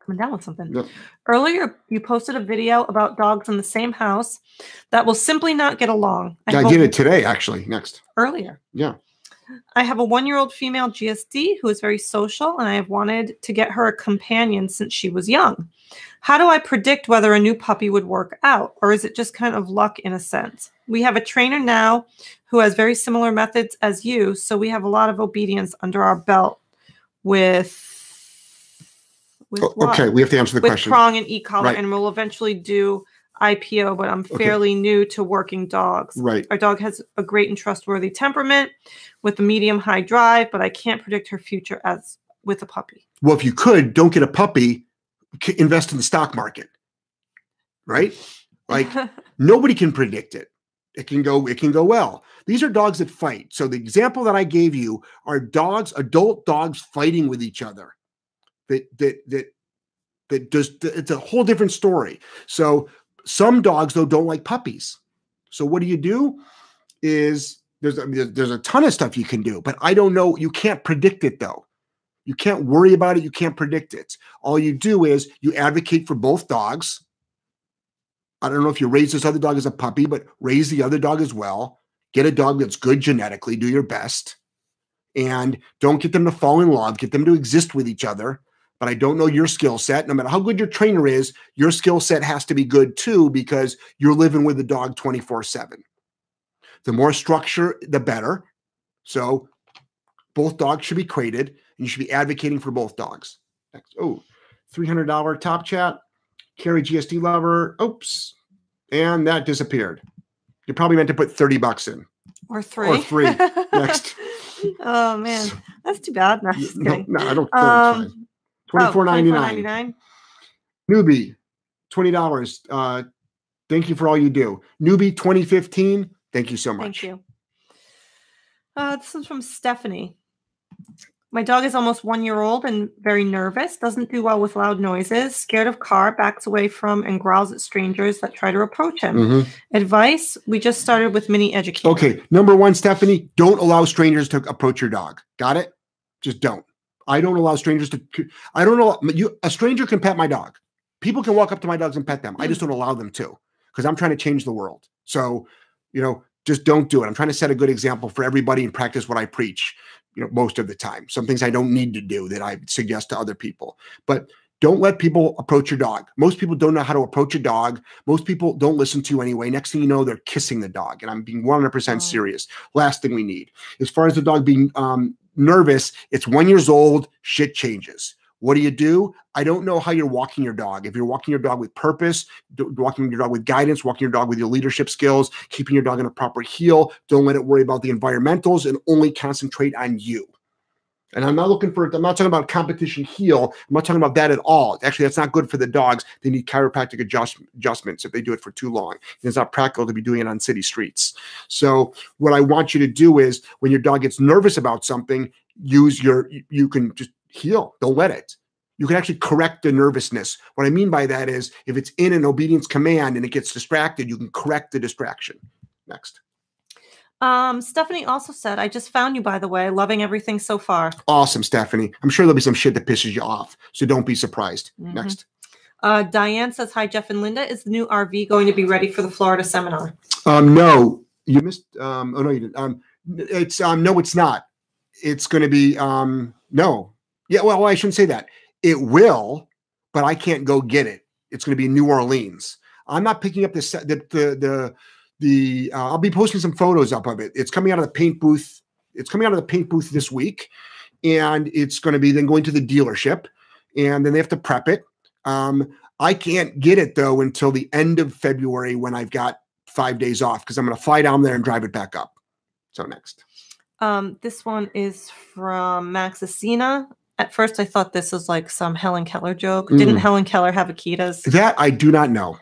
Coming down with something. Yeah. Earlier, you posted a video about dogs in the same house that will simply not get along. I did it today, actually. Next. Earlier. Yeah. I have a 1-year-old female GSD who is very social, and I have wanted to get her a companion since she was young. How do I predict whether a new puppy would work out, or is it just kind of luck in a sense? We have a trainer now who has very similar methods as you, so we have a lot of obedience under our belt with okay, we have to answer the question. With prong and e-collar, right. And we'll eventually do IPO, but I'm fairly new to working dogs. Right. Our dog has a great and trustworthy temperament with a medium-high drive, but I can't predict her future as with a puppy. Well, if you could, don't get a puppy, invest in the stock market, right? Like nobody can predict it. It can go well. These are dogs that fight. So the example that I gave you are dogs, adult dogs fighting with each other. It's a whole different story. So some dogs, though, don't like puppies. So what do? Is there's a ton of stuff you can do, but I don't know. You can't predict it, though. You can't worry about it. You can't predict it. All you do is you advocate for both dogs. I don't know if you raise this other dog as a puppy, but raise the other dog as well. Get a dog that's good genetically. Do your best. And don't get them to fall in love. Get them to exist with each other. But I don't know your skill set. No matter how good your trainer is, your skill set has to be good too, because you're living with the dog 24/7. The more structure, the better. So both dogs should be crated, and you should be advocating for both dogs. Next. Oh, $300 top chat. Carrie GSD lover. Oops. And that disappeared. You probably meant to put $30 in. Or 3. Or 3. Next. Oh, man. That's too bad. No, just kidding. No, I don't. $24.99. Newbie, $20. Thank you for all you do. Newbie 2015. Thank you so much. Thank you. This is from Stephanie. My dog is almost 1 year old and very nervous, doesn't do well with loud noises, scared of car, backs away from and growls at strangers that try to approach him. Mm-hmm. Advice, we just started with mini education. Okay, number 1, Stephanie, don't allow strangers to approach your dog. Got it? Just don't. I don't allow strangers to, I don't know, a stranger can pet my dog. People can walk up to my dogs and pet them. I just don't allow them to, because I'm trying to change the world. So, just don't do it. I'm trying to set a good example for everybody and practice what I preach, most of the time. Some things I don't need to do that I suggest to other people. But don't let people approach your dog. Most people don't know how to approach a dog. Most people don't listen to you anyway. Next thing you know, they're kissing the dog. And I'm being 100% serious. Last thing we need. As far as the dog being nervous, it's 1 year old, shit changes. What do? I don't know how you're walking your dog. If you're walking your dog with purpose, walking your dog with guidance, walking your dog with your leadership skills, keeping your dog in a proper heel, don't let it worry about the environmentals and only concentrate on you. And I'm not talking about competition heel. I'm not talking about that at all. Actually, that's not good for the dogs. They need chiropractic adjustments if they do it for too long. It's not practical to be doing it on city streets. So what I want you to do is when your dog gets nervous about something, you can just heel. Don't let it. You can actually correct the nervousness. What I mean by that is if it's in an obedience command and it gets distracted, you can correct the distraction. Next. Stephanie also said, I just found you, by the way. Loving everything so far. Awesome, Stephanie. I'm sure there'll be some shit that pisses you off, so don't be surprised. Mhm. Next. Diane says, hi, Jeff and Linda. Is the new RV going to be ready for the Florida seminar? No, you missed. Oh no, you didn't. It's no, it's not. It's going to be no. Yeah, well, I shouldn't say that. It will, but I can't go get it. It's going to be in New Orleans. I'm not picking up the I'll be posting some photos up of it. It's coming out of the paint booth. It's coming out of the paint booth this week, and it's going to be then going to the dealership, and then they have to prep it. I can't get it though until the end of February when I've got 5 days off because I'm going to fly down there and drive it back up. So next. This one is from Max Asina. At first, I thought this was like some Helen Keller joke. Didn't Helen Keller have Akitas? That I do not know.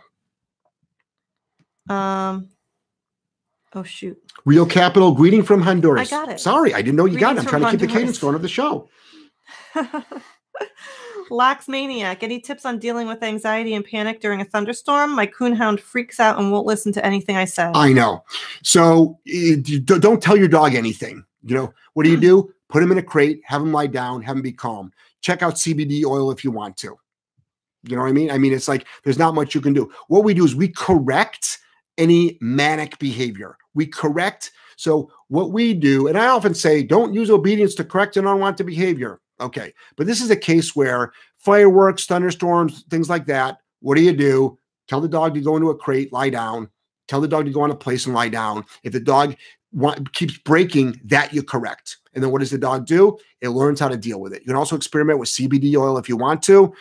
Oh, shoot. Real Capital, greeting from Honduras. I got it. Sorry, I didn't know you got it. I'm trying to keep the Honduras. cadence going of the show. Lax Maniac. Any tips on dealing with anxiety and panic during a thunderstorm? My coonhound freaks out and won't listen to anything I say. I know. So don't tell your dog anything. You know, what do? Put him in a crate, have him lie down, have him be calm. Check out CBD oil if you want to. You know what I mean? I mean, it's like there's not much you can do. What we do is we correct any manic behavior. We correct. So what we do, and I often say, don't use obedience to correct an unwanted behavior. Okay. But this is a case where fireworks, thunderstorms, things like that. What do? Tell the dog to go into a crate, lie down. Tell the dog to go on a place and lie down. If the dog keeps breaking, that you correct. And then what does the dog do? It learns how to deal with it. You can also experiment with CBD oil if you want to.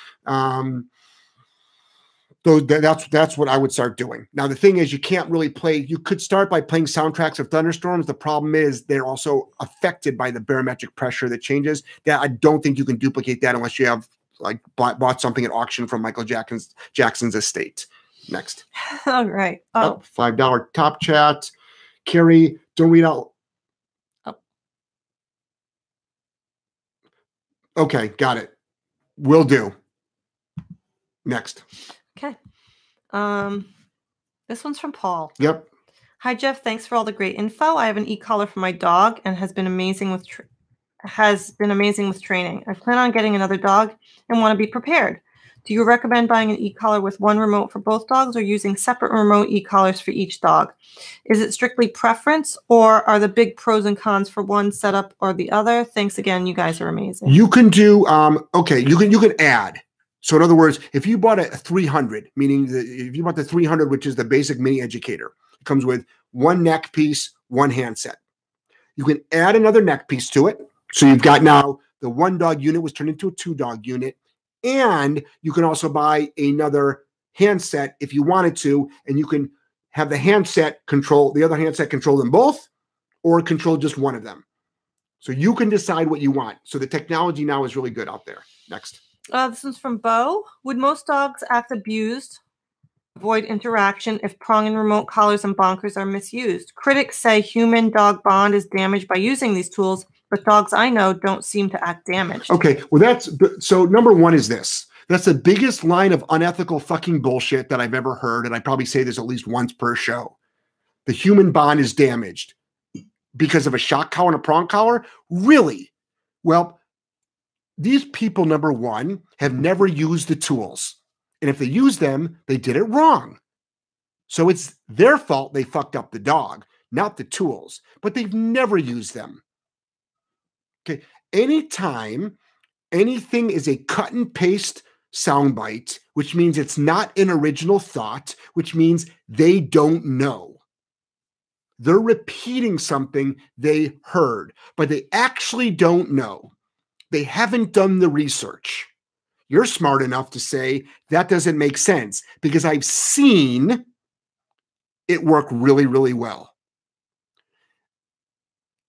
So that's what I would start doing. Now, the thing is, you can't really play. You could start by playing soundtracks of thunderstorms. The problem is they're also affected by the barometric pressure that changes. That I don't think you can duplicate that unless you have like bought something at auction from Michael Jackson's estate. Next. All right. Oh, $5 top chat. Carrie, don't read out. Oh. Okay, got it. Will do. Next. Okay. This one's from Paul. Yep. Hi, Jeff. Thanks for all the great info. I have an e-collar for my dog and has been amazing with training. I plan on getting another dog and want to be prepared. Do you recommend buying an e-collar with one remote for both dogs or using separate remote e-collars for each dog? Is it strictly preference or are the big pros and cons for one setup or the other? Thanks again. You guys are amazing. You can do, okay, you can add. So in other words, if you bought a 300, meaning if you bought the 300, which is the basic mini educator, it comes with one neck piece, one handset. You can add another neck piece to it. So you've got now the 1-dog unit was turned into a 2-dog unit. And you can also buy another handset if you wanted to, and you can have the other handset control them both or control just one of them. So you can decide what you want. So the technology now is really good out there. Next. This one's from Bo. Would most dogs act abused, avoid interaction if prong and remote collars and bonkers are misused? Critics say human-dog bond is damaged by using these tools, but dogs I know don't seem to act damaged. Okay, well so number one is this. That's the biggest line of unethical fucking bullshit that I've ever heard, and I probably say this at least once per show. The human bond is damaged because of a shock collar and a prong collar? Really? Well, these people, number one, have never used the tools. And if they use them, they did it wrong. So it's their fault they fucked up the dog, not the tools. But they've never used them. Okay. Anytime anything is a cut and paste soundbite, which means it's not an original thought, which means they don't know. They're repeating something they heard, but they actually don't know. They haven't done the research. You're smart enough to say that doesn't make sense because I've seen it work really, really well.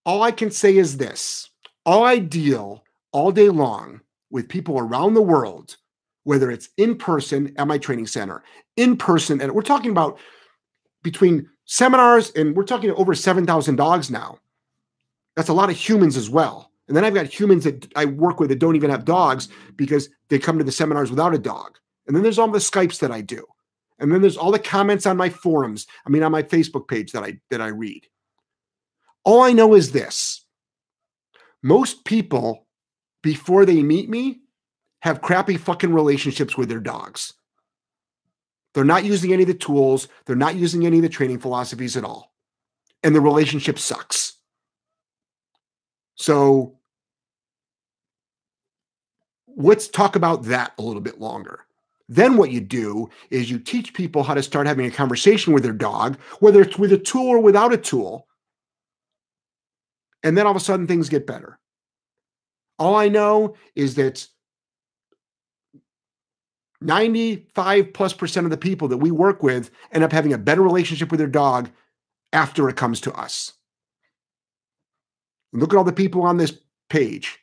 All I can say is this. I deal all day long with people around the world, whether it's in person at my training center, in person, and we're talking about between seminars and we're talking over 7,000 dogs now. That's a lot of humans as well. And then I've got humans that I work with that don't even have dogs because they come to the seminars without a dog. And then there's all the Skypes that I do. And then there's all the comments on my forums. I mean, on my Facebook page that I read. All I know is this. Most people, before they meet me, have crappy fucking relationships with their dogs. They're not using any of the tools. They're not using any of the training philosophies at all. And the relationship sucks. So let's talk about that a little bit longer. Then what you do is you teach people how to start having a conversation with their dog, whether it's with a tool or without a tool. And then all of a sudden things get better. All I know is that 95+% of the people that we work with end up having a better relationship with their dog after it comes to us. Look at all the people on this page.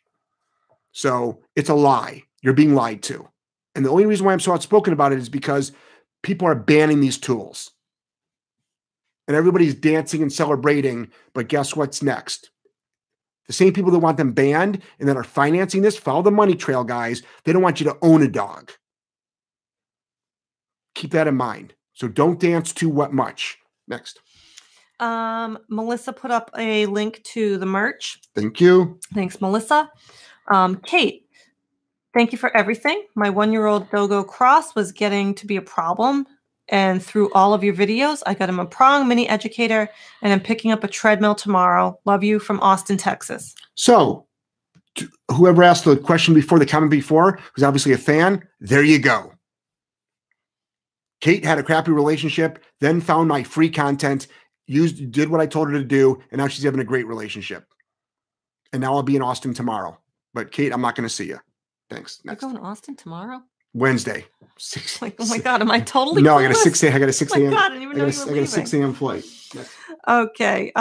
So it's a lie. You're being lied to. And the only reason why I'm so outspoken about it is because people are banning these tools. And everybody's dancing and celebrating, but guess what's next? The same people that want them banned and that are financing this, follow the money trail, guys. They don't want you to own a dog. Keep that in mind. So don't dance too much. Next. Melissa put up a link to the merch. Thank you. Thanks, Melissa. Kate, thank you for everything. My 1-year-old Dogo Cross was getting to be a problem. And through all of your videos, I got him a prong mini educator, and I'm picking up a treadmill tomorrow. Love you from Austin, Texas. So whoever asked the question before, the comment before, who's obviously a fan, there you go. Kate had a crappy relationship, then found my free content, did what I told her to do, and now she's having a great relationship. And now I'll be in Austin tomorrow. But Kate, I'm not going to see you. Thanks. Next. You're going to Austin tomorrow? Wednesday. Like, oh my God, am I totally No, clueless? I got a 6 a.m. I got a 6 a.m. Oh my God, I didn't even know you were leaving. I got a 6 a.m. flight. Next. Okay.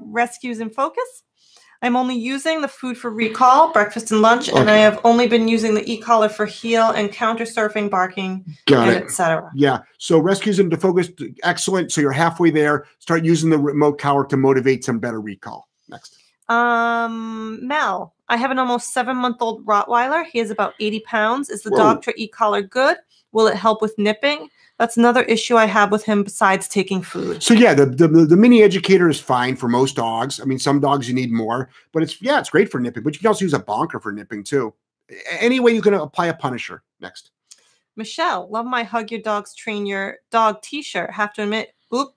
Rescues in focus. I'm only using the food for recall, breakfast and lunch, and I have only been using the e-collar for heel and counter surfing, barking, etc. Yeah. So rescues into focus, excellent. So you're halfway there. Start using the remote collar to motivate some better recall. Next. Mel, I have an almost 7-month-old Rottweiler. He is about 80 pounds. Is the Dogtra e-collar good? Will it help with nipping? That's another issue I have with him besides taking food. So yeah, the mini educator is fine for most dogs. I mean, some dogs you need more, but it's great for nipping, but you can also use a bonker for nipping too. Any way you can apply a punisher. Next. Michelle, love my Hug Your Dogs Train Your Dog t-shirt. Have to admit,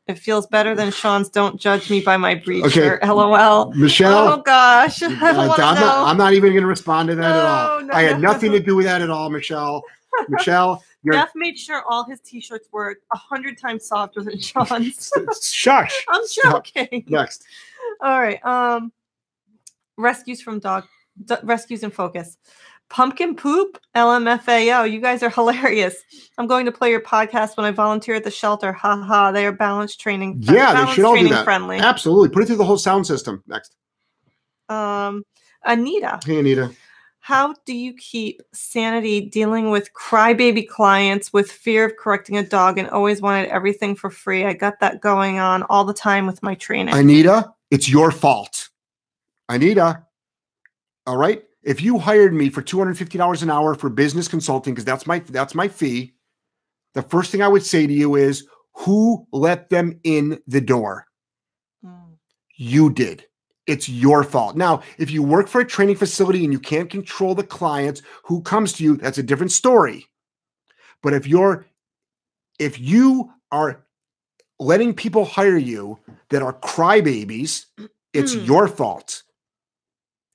it feels better than Sean's Don't Judge Me by My Breed shirt. LOL. Michelle. Oh gosh. I'm not even going to respond to that at all. I had nothing to do with that at all, Michelle. Michelle. Jeff made sure all his t-shirts were 100 times softer than Sean's. Shush. I'm joking. Next. All right. Rescues in focus. Pumpkin poop, LMFAO. You guys are hilarious. I'm going to play your podcast when I volunteer at the shelter. Ha ha. They are balance training. Yeah, they should all do that. Friendly. Absolutely. Put it through the whole sound system. Next. Anita. Hey, Anita. How do you keep sanity dealing with crybaby clients with fear of correcting a dog and always wanted everything for free? I got that going on all the time with my training. Anita, it's your fault. Anita, all right? If you hired me for $250 an hour for business consulting, because that's my fee, the first thing I would say to you is, who let them in the door? You did. It's your fault. Now, if you work for a training facility and you can't control the clients who comes to you, that's a different story. But if you are letting people hire you that are crybabies, it's your fault.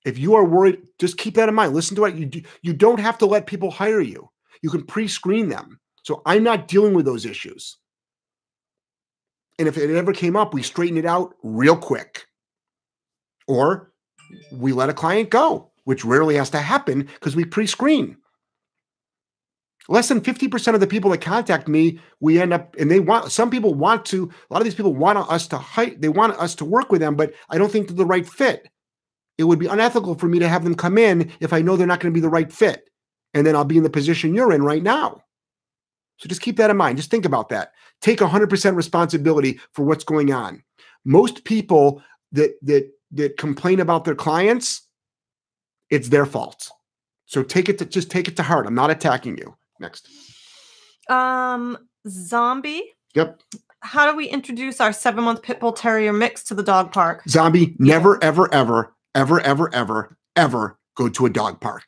If you are worried, just keep that in mind. Listen to it. You don't have to let people hire you. You can pre-screen them. So I'm not dealing with those issues. And if it ever came up, we straighten it out real quick. Or we let a client go, which rarely has to happen because we pre-screen. Less than 50% of the people that contact me, we end up, and a lot of these people want us to hire, they want us to work with them, but I don't think they're the right fit. It would be unethical for me to have them come in if I know they're not going to be the right fit. And then I'll be in the position you're in right now. So just keep that in mind. Just think about that. Take 100% responsibility for what's going on. Most people that complain about their clients, it's their fault. So just take it to heart. I'm not attacking you. Next. Zombie. Yep. how do we introduce our 7-month pit bull terrier mix to the dog park? Zombie, never, ever, ever, ever, ever, ever, ever go to a dog park.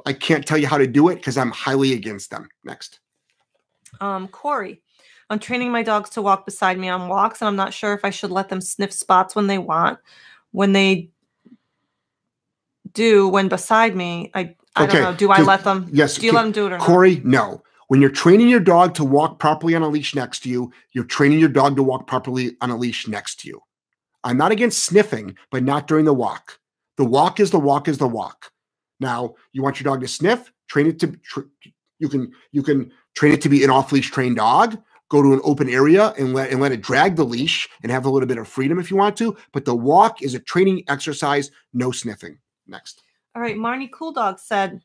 I can't tell you how to do it because I'm highly against them. Next. Corey, I'm training my dogs to walk beside me on walks, and I'm not sure if I should let them sniff spots when they want. When they do, when beside me, I don't know. Do I let them? Yes. Do you let them do it or not? Corey, no. When you're training your dog to walk properly on a leash next to you, you're training your dog to walk properly on a leash next to you. I'm not against sniffing, but not during the walk. The walk is the walk is the walk. Now, you want your dog to sniff, train it to, you can train it to be an off-leash trained dog, go to an open area and let it drag the leash and have a little bit of freedom if you want to. But the walk is a training exercise, no sniffing. Next. All right. Marnie Cool Dog said,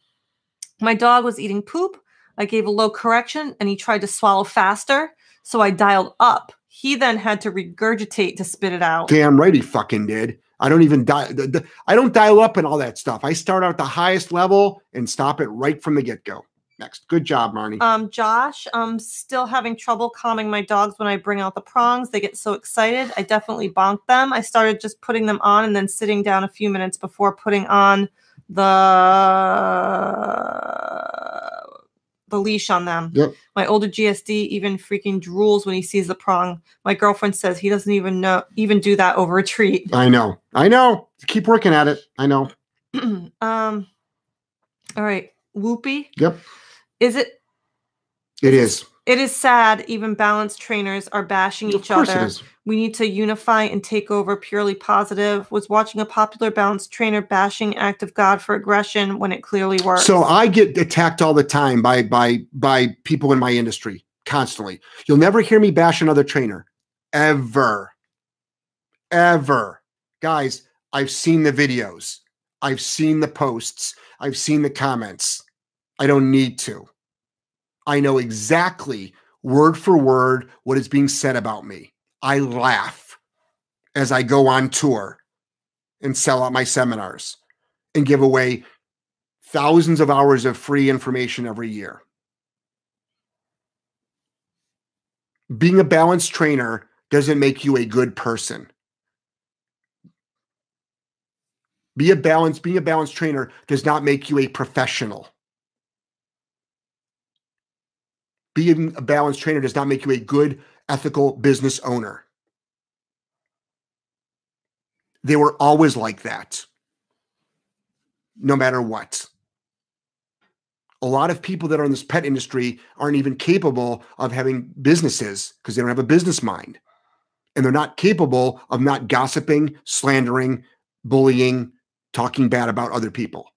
my dog was eating poop. I gave a low correction and he tried to swallow faster. So I dialed up. He then had to regurgitate to spit it out. Damn right he fucking did. I don't even I don't dial up and all that stuff. I start out at the highest level and stop it right from the get-go. Next. Good job, Marnie. Josh, I'm still having trouble calming my dogs when I bring out the prongs. They get so excited. I definitely bonk them. I started just putting them on and then sitting down a few minutes before putting on the leash on them. Yep. My older GSD even freaking drools when he sees the prong. My girlfriend says he doesn't even do that over a treat. I know. Keep working at it. I know. All right. Whoopee. Yep. It is. It is sad even balanced trainers are bashing each other. It is. We need to unify and take over purely positive. Was watching a popular balanced trainer bashing Act of God for aggression when it clearly works. So I get attacked all the time by people in my industry constantly. You'll never hear me bash another trainer. Ever. Guys, I've seen the videos. I've seen the posts. I've seen the comments. I don't need to. I know exactly word for word what is being said about me. I laugh as I go on tour and sell out my seminars and give away thousands of hours of free information every year. Being a balanced trainer doesn't make you a good person. Being a balanced trainer does not make you a professional. Being a balanced trainer does not make you a good, ethical business owner. They were always like that, no matter what. A lot of people that are in this pet industry aren't even capable of having businesses because they don't have a business mind. And they're not capable of not gossiping, slandering, bullying, talking bad about other people.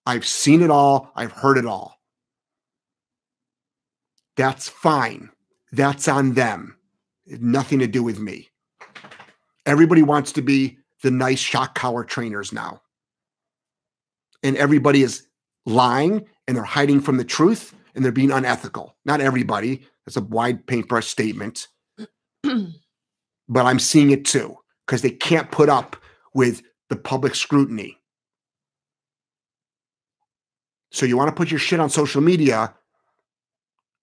I've seen it all. I've heard it all. That's fine. That's on them. It has nothing to do with me. Everybody wants to be the nice shock collar trainers now. And everybody is lying and they're hiding from the truth and they're being unethical. Not everybody. That's a wide paintbrush statement. But I'm seeing it too because they can't put up with the public scrutiny. So you want to put your shit on social media,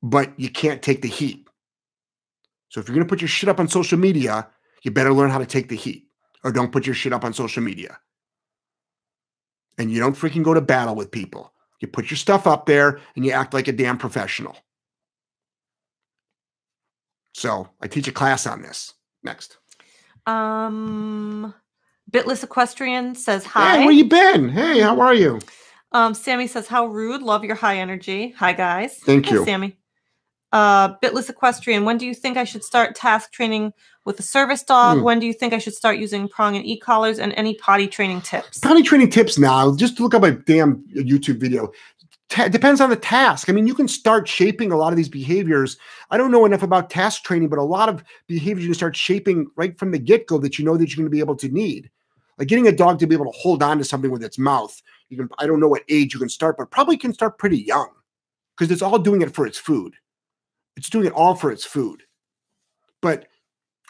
but you can't take the heat. So if you're going to put your shit up on social media, you better learn how to take the heat or don't put your shit up on social media. And you don't freaking go to battle with people. You put your stuff up there and you act like a damn professional. So I teach a class on this. Next. Bitless Equestrian says hi. Hey, where you been? Hey, how are you? Sammy says, how rude. Love your high energy. Hi, guys. Thank you. Sammy. Bitless Equestrian, when do you think I should start task training with a service dog? When do you think I should start using prong and e-collars, and any potty training tips? Potty training tips now. Just look up a damn YouTube video. Depends on the task. I mean, you can start shaping a lot of these behaviors. I don't know enough about task training, but a lot of behaviors you can start shaping right from the get-go that you know that you're going to be able to need. Like getting a dog to be able to hold on to something with its mouth. I don't know what age you can start, but probably can start pretty young because it's all doing it for its food. It's doing it all for its food. But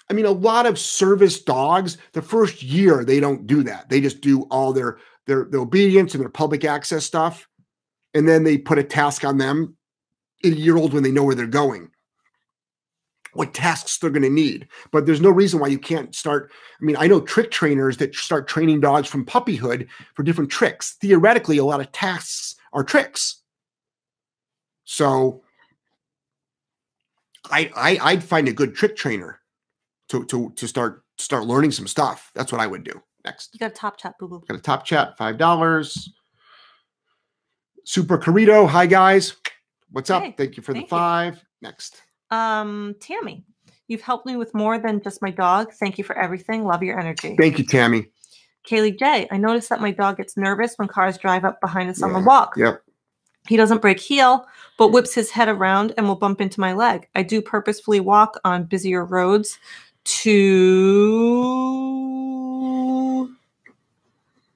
I mean, a lot of service dogs, the first year, they don't do that. They just do all their obedience and their public access stuff. And then they put a task on them 8-year-old when they know where they're going. what tasks they're going to need. But there's no reason why you can't start. I mean, I know trick trainers that start training dogs from puppyhood for different tricks. Theoretically, a lot of tasks are tricks. So I'd find a good trick trainer to start learning some stuff. That's what I would do. Next. You got a top chat, boo boo. Got a top chat, $5. Super Corrito. Hi guys. What's up? Hey, thank you for the 5. Next. Tammy, you've helped me with more than just my dog. Thank you for everything. Love your energy. Thank you, Tammy. Kaylee J, I noticed that my dog gets nervous when cars drive up behind us on the walk. Yep. He doesn't break heel, but whips his head around and will bump into my leg. I do purposefully walk on busier roads to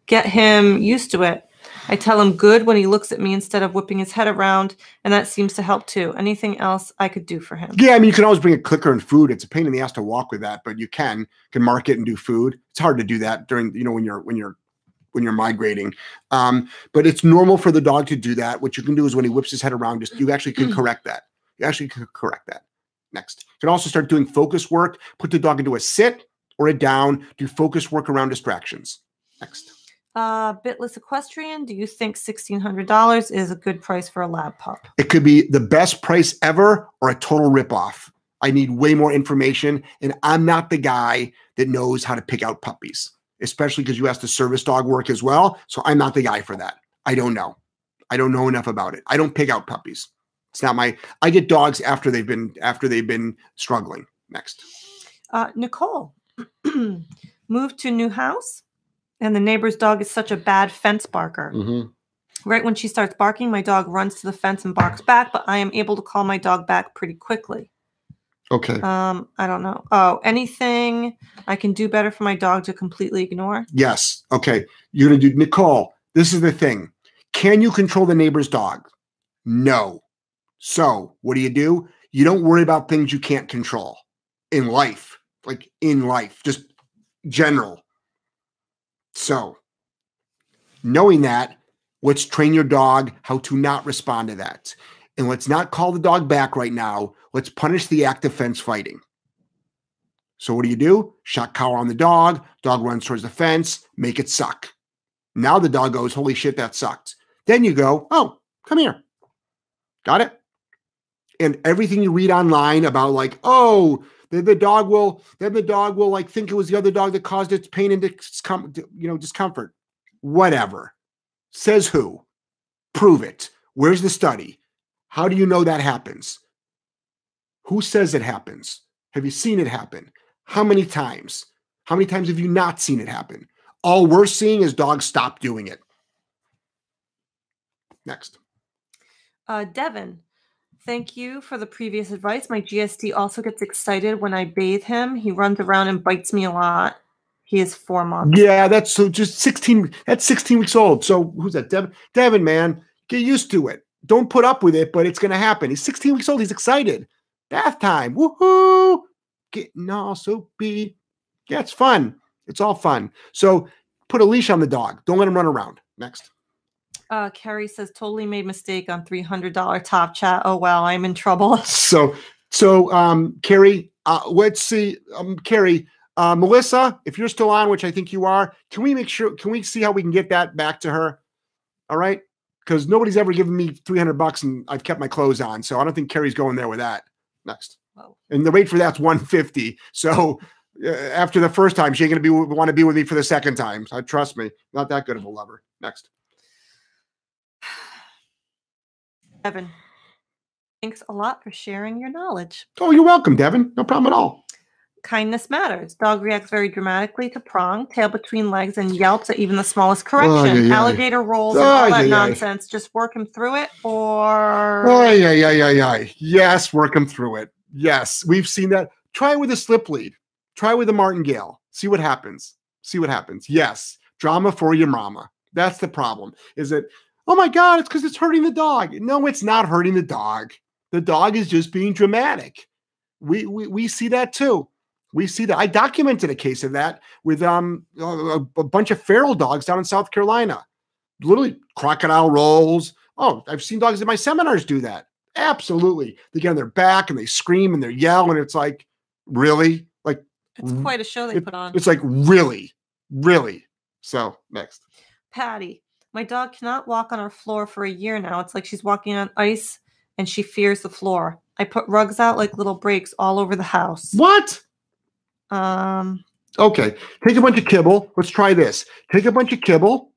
get him used to it. I tell him good when he looks at me instead of whipping his head around, and that seems to help too. Anything else I could do for him? Yeah, I mean, you can always bring a clicker and food. It's a pain in the ass to walk with that, but you can mark it and do food. It's hard to do that during, when you're migrating. But it's normal for the dog to do that. What you can do is when he whips his head around, you actually can correct that. You actually can correct that. Next. You can also start doing focus work, put the dog into a sit or a down, do focus work around distractions. Next. Bitless Equestrian, do you think $1,600 is a good price for a lab pup? It could be the best price ever or a total ripoff. I need way more information, and I'm not the guy that knows how to pick out puppies, especially because you asked the service dog work as well. So I'm not the guy for that. I don't know. I don't know enough about it. I don't pick out puppies. It's not I get dogs after they've been struggling. Next. Nicole, moved to a new house. And the neighbor's dog is such a bad fence barker. Mm-hmm. Right when she starts barking, my dog runs to the fence and barks back, but I am able to call my dog back pretty quickly. Okay. I don't know. Oh, anything I can do better for my dog to completely ignore? Yes. Okay. You're going to do, Nicole, this is the thing. Can you control the neighbor's dog? No. So what do? You don't worry about things you can't control in life, just general. So, knowing that, let's train your dog how to not respond to that. And let's not call the dog back right now. Let's punish the act of fence fighting. So what do? Shock collar on the dog runs towards the fence, make it suck. Now the dog goes, holy shit, that sucked. Then you go, oh, come here. Got it? And everything you read online about then the dog will think it was the other dog that caused its pain and discomfort. Whatever. Says who? Prove it. Where's the study? How do you know that happens? Who says it happens? Have you seen it happen? How many times? How many times have you not seen it happen? All we're seeing is dogs stop doing it. Next. Devin. Thank you for the previous advice. My GSD also gets excited when I bathe him. He runs around and bites me a lot. He is 4 months. Yeah, that's just 16. That's 16 weeks old. So who's that? Devin, man, get used to it. Don't put up with it, but it's going to happen. He's 16 weeks old. He's excited. Bath time. Woohoo. Getting all soapy. Yeah, it's fun. It's all fun. So put a leash on the dog. Don't let him run around. Next. Carrie says, totally made mistake on $300 top chat. Oh, wow, I'm in trouble. So Carrie, let's see. Carrie, Melissa, if you're still on, which I think you are, can we see how we can get that back to her? All right. Because nobody's ever given me $300 and I've kept my clothes on. So I don't think Carrie's going there with that. Next. Whoa. And the rate for that's $150. So after the first time, she ain't going to want to be with me for the second time. So trust me, not that good of a lover. Next. Devin, thanks a lot for sharing your knowledge. Oh, you're welcome, Devin. No problem at all. Kindness matters. Dog reacts very dramatically to prong, tail between legs, and yelps at even the smallest correction. Alligator rolls and all that nonsense. Just work him through it, or... Yes, work him through it. Yes, we've seen that. Try with a slip lead. Try with a martingale. See what happens. Yes, drama for your mama. That's the problem. Is it... Oh my God, it's because it's hurting the dog. No, it's not hurting the dog. The dog is just being dramatic. We see that too. We see that. I documented a case of that with a bunch of feral dogs down in South Carolina. Literally crocodile rolls. Oh, I've seen dogs in my seminars do that. Absolutely. They get on their back and they scream and they yell, and it's like, really? Like, It's quite a show they put on. It's like, really? Really? So, next. Patty. My dog cannot walk on our floor for a year now. It's like she's walking on ice and she fears the floor. I put rugs out like little breaks all over the house. What? Okay. Take a bunch of kibble. Let's try this. Take a bunch of kibble,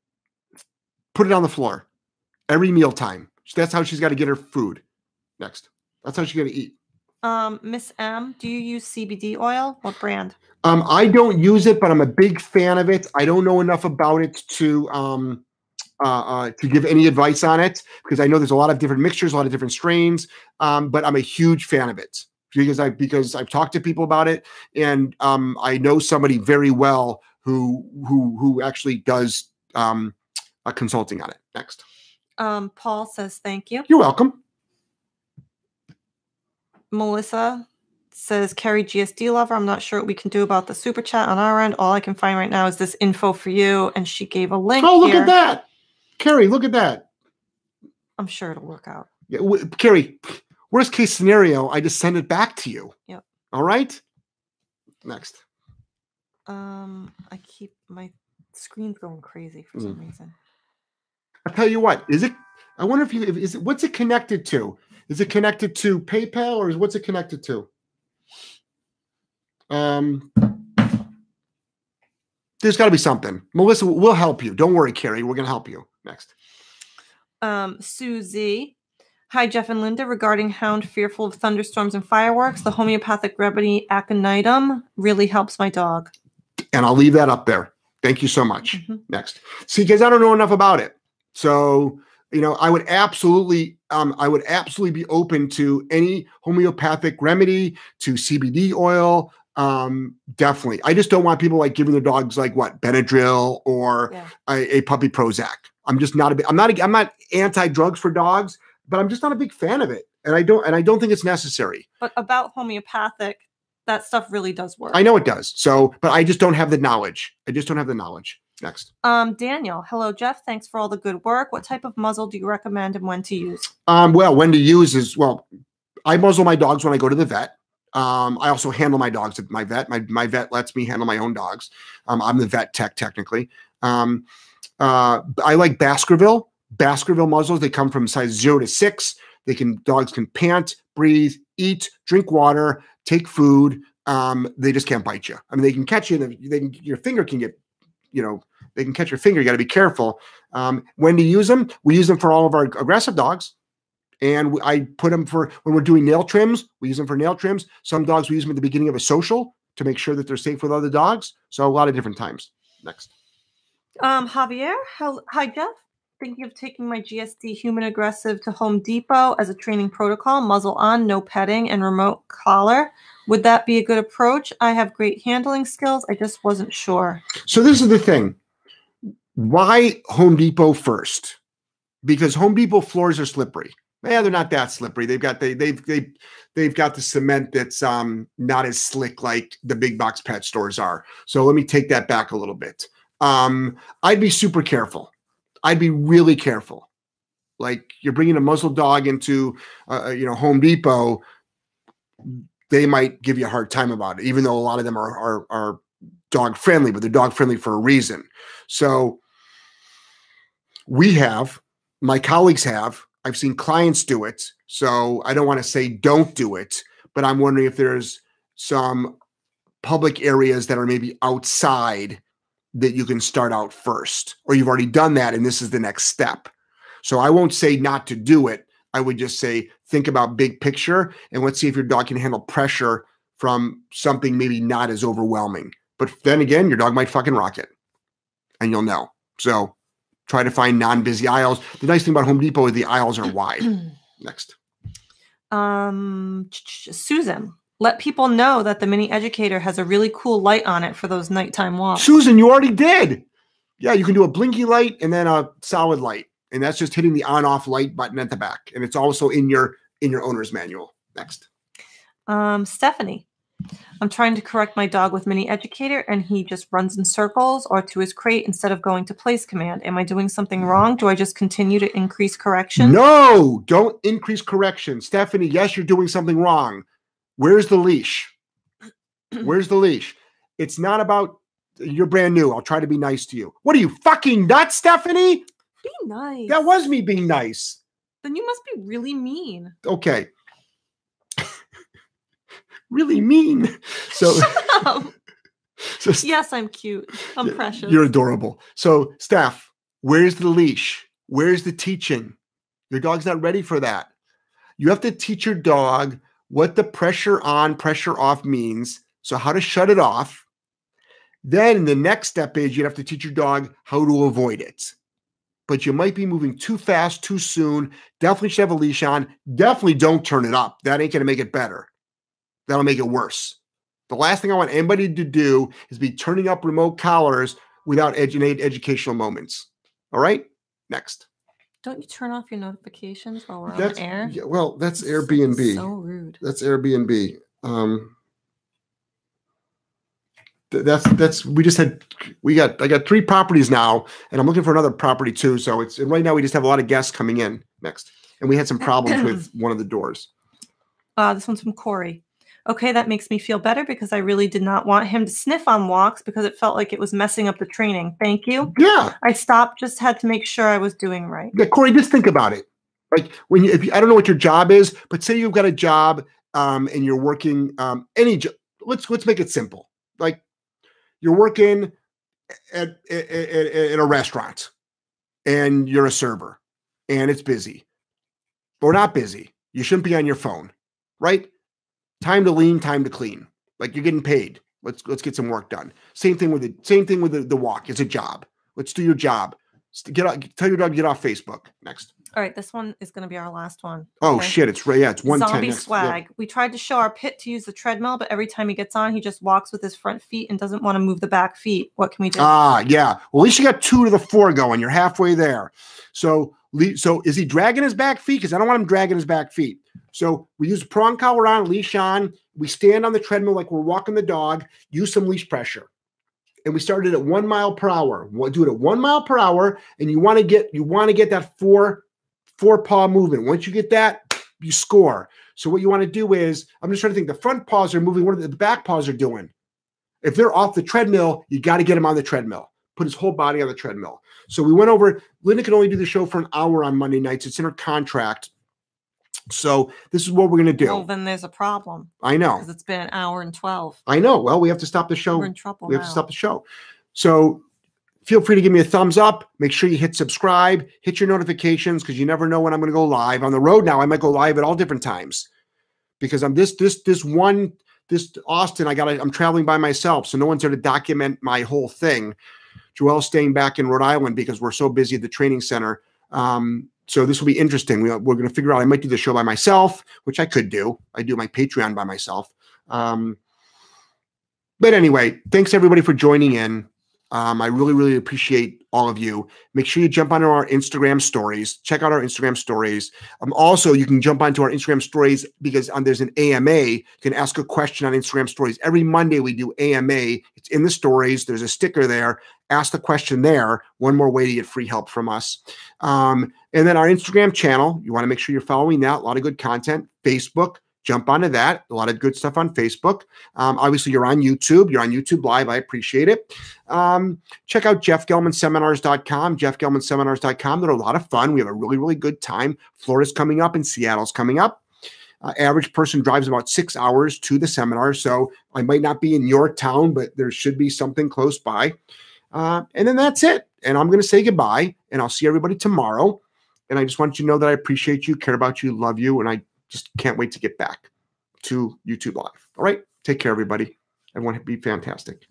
put it on the floor every mealtime. That's how she's got to get her food. Next. That's how she's got to eat. Miss M, do you use CBD oil? What brand? I don't use it, but I'm a big fan of it. I don't know enough about it to give any advice on it, because I know there's a lot of different mixtures, a lot of different strains. But I'm a huge fan of it because I've talked to people about it, and I know somebody very well who actually does a consulting on it. Next. Paul says thank you. You're welcome. Melissa says, Carrie GSD lover, I'm not sure what we can do about the super chat on our end. All I can find right now is this info for you. And she gave a link. Oh, look at that. Carrie, look at that. I'm sure it'll work out. Yeah, Carrie, worst case scenario, I just send it back to you. Yep. All right. Next. I keep my screen's going crazy for some reason. I'll tell you what, I wonder what's it connected to? Is it connected to PayPal, or what's it connected to? There's got to be something. Melissa, we'll help you. Don't worry, Carrie. We're going to help you. Next. Susie. Hi, Jeff and Linda. Regarding hound fearful of thunderstorms and fireworks, the homeopathic remedy aconitum really helps my dog. And I'll leave that up there. Thank you so much. Next. See, because I don't know enough about it. So, I would absolutely be open to any homeopathic remedy, to CBD oil. Definitely. I just don't want people like giving their dogs like what, Benadryl or a puppy Prozac. I'm just not I'm not anti-drugs for dogs, but I'm just not a big fan of it. And I don't think it's necessary. But about homeopathic, that stuff really does work. I know it does. So, but I just don't have the knowledge. Next. Daniel. Hello, Jeff. Thanks for all the good work. What type of muzzle do you recommend and when to use? Well, when to use is, I muzzle my dogs when I go to the vet. I also handle my dogs at my vet. My vet lets me handle my own dogs. I'm the vet tech, technically. I like Baskerville muzzles. They come from size 0 to 6. Dogs can pant, breathe, eat, drink water, take food. They just can't bite you. I mean, they can catch you. Your finger can get, they can catch your finger. You got to be careful. When to use them? We use them for all of our aggressive dogs. And I put them for when we're doing nail trims. We use them for nail trims. Some dogs we use them at the beginning of a social to make sure that they're safe with other dogs. So a lot of different times. Next. Javier. Hi, Jeff. Thinking of taking my GSD human aggressive to Home Depot as a training protocol, muzzle on, no petting, and remote collar. Would that be a good approach? I have great handling skills. I just wasn't sure. So this is the thing. Why Home Depot first? Because Home Depot floors are slippery. Yeah, they're not that slippery. They've got the cement that's not as slick like the big box pet stores are. So let me take that back a little bit. I'd be super careful. I'd be really careful. Like, you're bringing a muzzle dog into Home Depot, they might give you a hard time about it, even though a lot of them are dog friendly, but they're dog friendly for a reason. So my colleagues have. I've seen clients do it, so I don't want to say don't do it, but I'm wondering if there's some public areas that are maybe outside that you can start out first, or you've already done that and this is the next step. So I won't say not to do it. I would just say think about big picture, and let's see if your dog can handle pressure from something maybe not as overwhelming. But then again, your dog might fucking rock it, and you'll know. So try to find non-busy aisles. The nice thing about Home Depot is the aisles are wide. Next. Susan, let people know that the Mini Educator has a really cool light on it for those nighttime walks. Susan, you already did. Yeah, you can do a blinky light and then a solid light. And that's just hitting the on-off light button at the back. And it's also in your owner's manual. Next. Stephanie. I'm trying to correct my dog with Mini Educator, and he just runs in circles or to his crate instead of going to place command. Am I doing something wrong? Do I just continue to increase correction? No, don't increase correction. Stephanie, yes, you're doing something wrong. Where's the leash? Where's the leash? It's not about you're brand new. I'll try to be nice to you. What are you, fucking nuts, Stephanie? Be nice. That was me being nice. Then you must be really mean. Okay. Really mean. So, Shut up. so Yes, I'm cute. I'm precious. You're adorable. So, Steph, where's the leash? Where's the teaching? Your dog's not ready for that. You have to teach your dog what the pressure on, pressure off means. So how to shut it off. Then the next step is you have to teach your dog how to avoid it. But you might be moving too fast, too soon. Definitely should have a leash on. Definitely don't turn it up. That ain't going to make it better. That'll make it worse. The last thing I want anybody to do is be turning up remote collars without educational moments. All right? Next. Don't you turn off your notifications while we're on the air? Yeah, well, that's Airbnb. So rude. That's Airbnb. I got 3 properties now, and I'm looking for another property too. So and right now we just have a lot of guests coming in. Next. And we had some problems with one of the doors. This one's from Corey. Okay, that makes me feel better because I really did not want him to sniff on walks because it felt like it was messing up the training. Thank you. Yeah. I stopped, just had to make sure I was doing right. Yeah, Corey, just think about it. Like I don't know what your job is, but say you've got a job and you're working any job. Let's make it simple. Like you're working at a restaurant and you're a server and it's busy or not busy. You shouldn't be on your phone, right? Time to lean, time to clean. Like you're getting paid. Let's get some work done. Same thing with the walk. It's a job. Let's do your job. Tell your dog to get off Facebook. Next. All right, this one is going to be our last one. Oh shit! It's 110. Zombie swag. Yeah. We tried to show our Pit to use the treadmill, but every time he gets on, he just walks with his front feet and doesn't want to move the back feet. What can we do? Yeah. Well, at least you got 2 to the 4 going. You're halfway there. So is he dragging his back feet? Because I don't want him dragging his back feet. So we use prong collar on, leash on. We stand on the treadmill like we're walking the dog. Use some leash pressure. And we started at 1 mile per hour. We'll do it at 1 mile per hour, and you want to get that four paw movement. Once you get that, you score. So what you want to do is, I'm just trying to think. The front paws are moving. What are the back paws are doing? If they're off the treadmill, you got to get him on the treadmill. Put his whole body on the treadmill. So we went over. Linda can only do the show for an hour on Monday nights. It's in her contract. So this is what we're going to do. Well, then there's a problem. I know. Because it's been an hour and 12. I know. Well, we have to stop the show. We're in trouble. We have to stop the show. So feel free to give me a thumbs up. Make sure you hit subscribe, hit your notifications, because you never know when I'm going to go live. On the road now, I might go live at all different times because I'm this Austin. I'm traveling by myself, so no one's there to document my whole thing. Joelle's staying back in Rhode Island because we're so busy at the training center. So this will be interesting. We're going to figure out. I might do the show by myself, which I could do. I do my Patreon by myself. But anyway, thanks everybody for joining in. I really, really appreciate all of you. Make sure you jump onto our Instagram stories. Check out our Instagram stories. Also, you can jump onto our Instagram stories because there's an AMA. You can ask a question on Instagram stories. Every Monday we do AMA. It's in the stories. There's a sticker there. Ask the question there. One more way to get free help from us. And then our Instagram channel, you want to make sure you're following that. A lot of good content. Facebook. Jump onto that. A lot of good stuff on Facebook. Obviously, you're on YouTube. You're on YouTube Live. I appreciate it. Check out JeffGellmanSeminars.com, JeffGellmanSeminars.com. They're a lot of fun. We have a really, really good time. Florida's coming up and Seattle's coming up. Average person drives about 6 hours to the seminar. So I might not be in your town, but there should be something close by. And then that's it. And I'm going to say goodbye, and I'll see everybody tomorrow. And I just want you to know that I appreciate you, care about you, love you, and I just can't wait to get back to YouTube Live. All right. Take care, everybody. Everyone be fantastic.